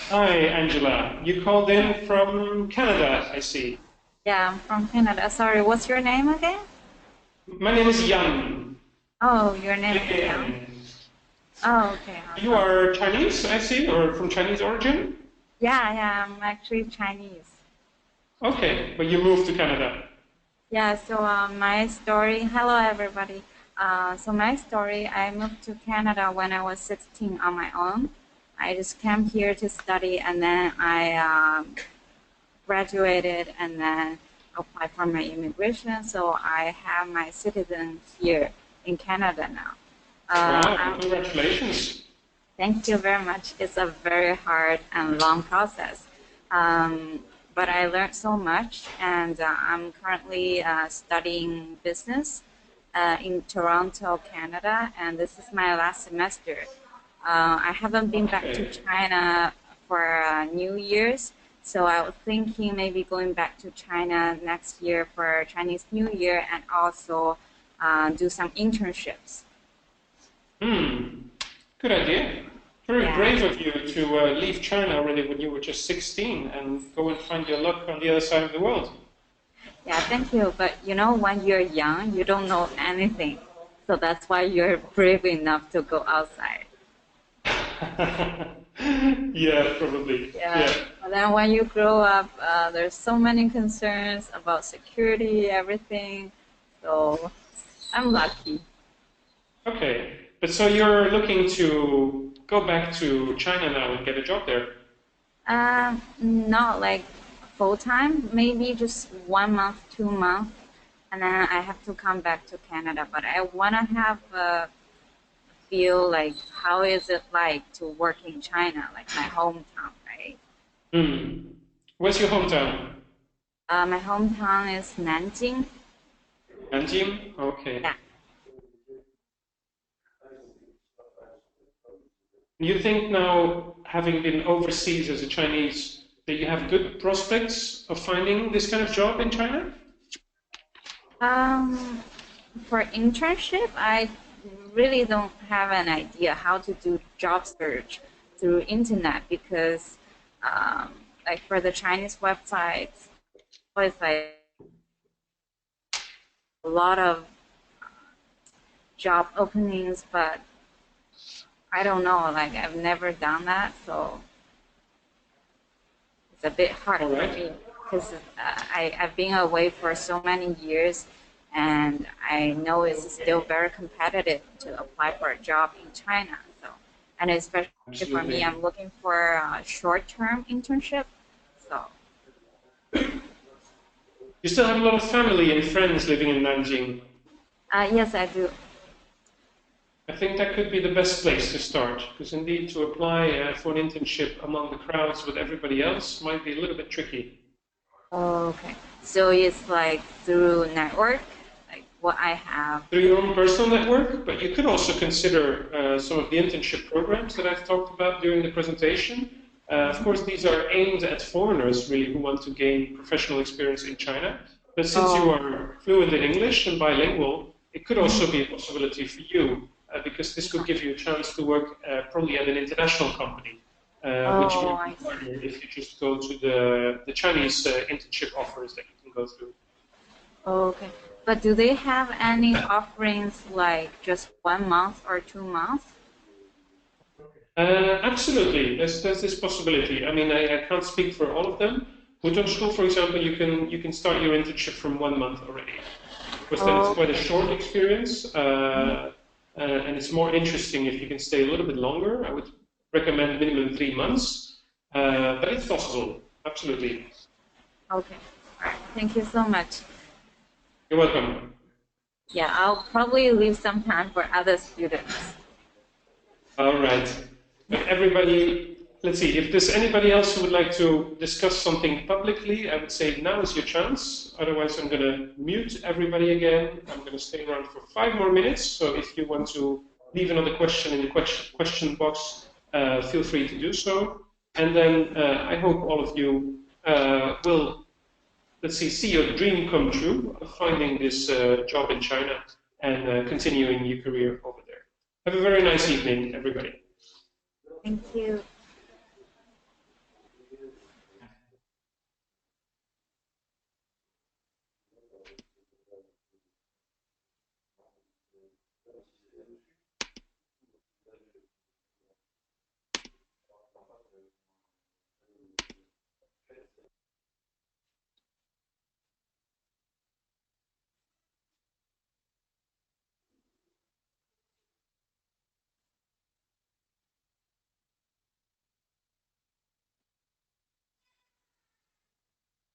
Hi, Angela. You called in from Canada, I see. Yeah, I'm from Canada. Sorry, what's your name again? My name is Jan. Oh, your name is Yang. Oh, okay. You are Chinese, I see, or from Chinese origin? Yeah, I'm actually Chinese. Okay, but you moved to Canada. Yeah, so my story, hello everybody. So my story, I moved to Canada when I was 16 on my own. I just came here to study and then I graduated and then applied for my immigration. So I have my citizen here in Canada now. Wow, congratulations. Thank you very much. It's a very hard and long process. But I learned so much, and I'm currently studying business in Toronto, Canada, and this is my last semester. I haven't been back to China for New Year's, so I was thinking maybe going back to China next year for Chinese New Year and also do some internships. Good idea. Very brave of you to leave China already when you were just 16 and go and find your luck on the other side of the world. Yeah, thank you. But you know, when you're young, you don't know anything. So that's why you're brave enough to go outside. Yeah, probably. Yeah. But then when you grow up, there's so many concerns about security, everything. So I'm lucky. Okay. But so you're looking to go back to China now and get a job there? Not like full time, maybe just 1 month, 2 months, and then I have to come back to Canada. But I want to have a feel like how is it like to work in China, like my hometown, right? Where's your hometown? My hometown is Nanjing. Nanjing? Okay. Yeah. You think now, having been overseas as a Chinese, that you have good prospects of finding this kind of job in China? For internship, I really don't have an idea how to do job search through internet because, like for the Chinese websites, it's like a lot of job openings, but I don't know, like I've never done that, so it's a bit hard All for right. me because I've been away for so many years, and I know it's still very competitive to apply for a job in China. So, and especially for me, Absolutely. I'm looking for a short-term internship. So, You still have a lot of family and friends living in Nanjing. yes, I do. I think that could be the best place to start, because indeed to apply for an internship among the crowds with everybody else might be a little bit tricky. Okay, so it's like through network, like what I have. Through your own personal network, but you could also consider some of the internship programs that I've talked about during the presentation. Of course, these are aimed at foreigners really who want to gain professional experience in China. But since you Oh, are fluent in English and bilingual, it could mhm. also be a possibility for you because this could give you a chance to work probably at an international company, which Oh, might be I see. harder if you just go to the Chinese internship offers that you can go through. Okay. But do they have any offerings like just 1 month or 2 months? Absolutely, there's this possibility. I mean, I can't speak for all of them. Wooton School, for example, you can start your internship from 1 month already. Of course, then it's Oh, quite a short experience, mhm. and it's more interesting if you can stay a little bit longer. I would recommend minimum 3 months, but it's possible. Absolutely, Okay. All right. Thank you so much. you're welcome. Yeah, I'll probably leave some time for other students. All right. But everybody, let's see, if there's anybody else who would like to discuss something publicly, I would say now is your chance. Otherwise, I'm going to mute everybody again. I'm going to stay around for 5 more minutes. So if you want to leave another question in the question box, feel free to do so. And then I hope all of you will, let's see your dream come true of finding this job in China and continuing your career over there. Have a very nice evening, everybody. Thank you.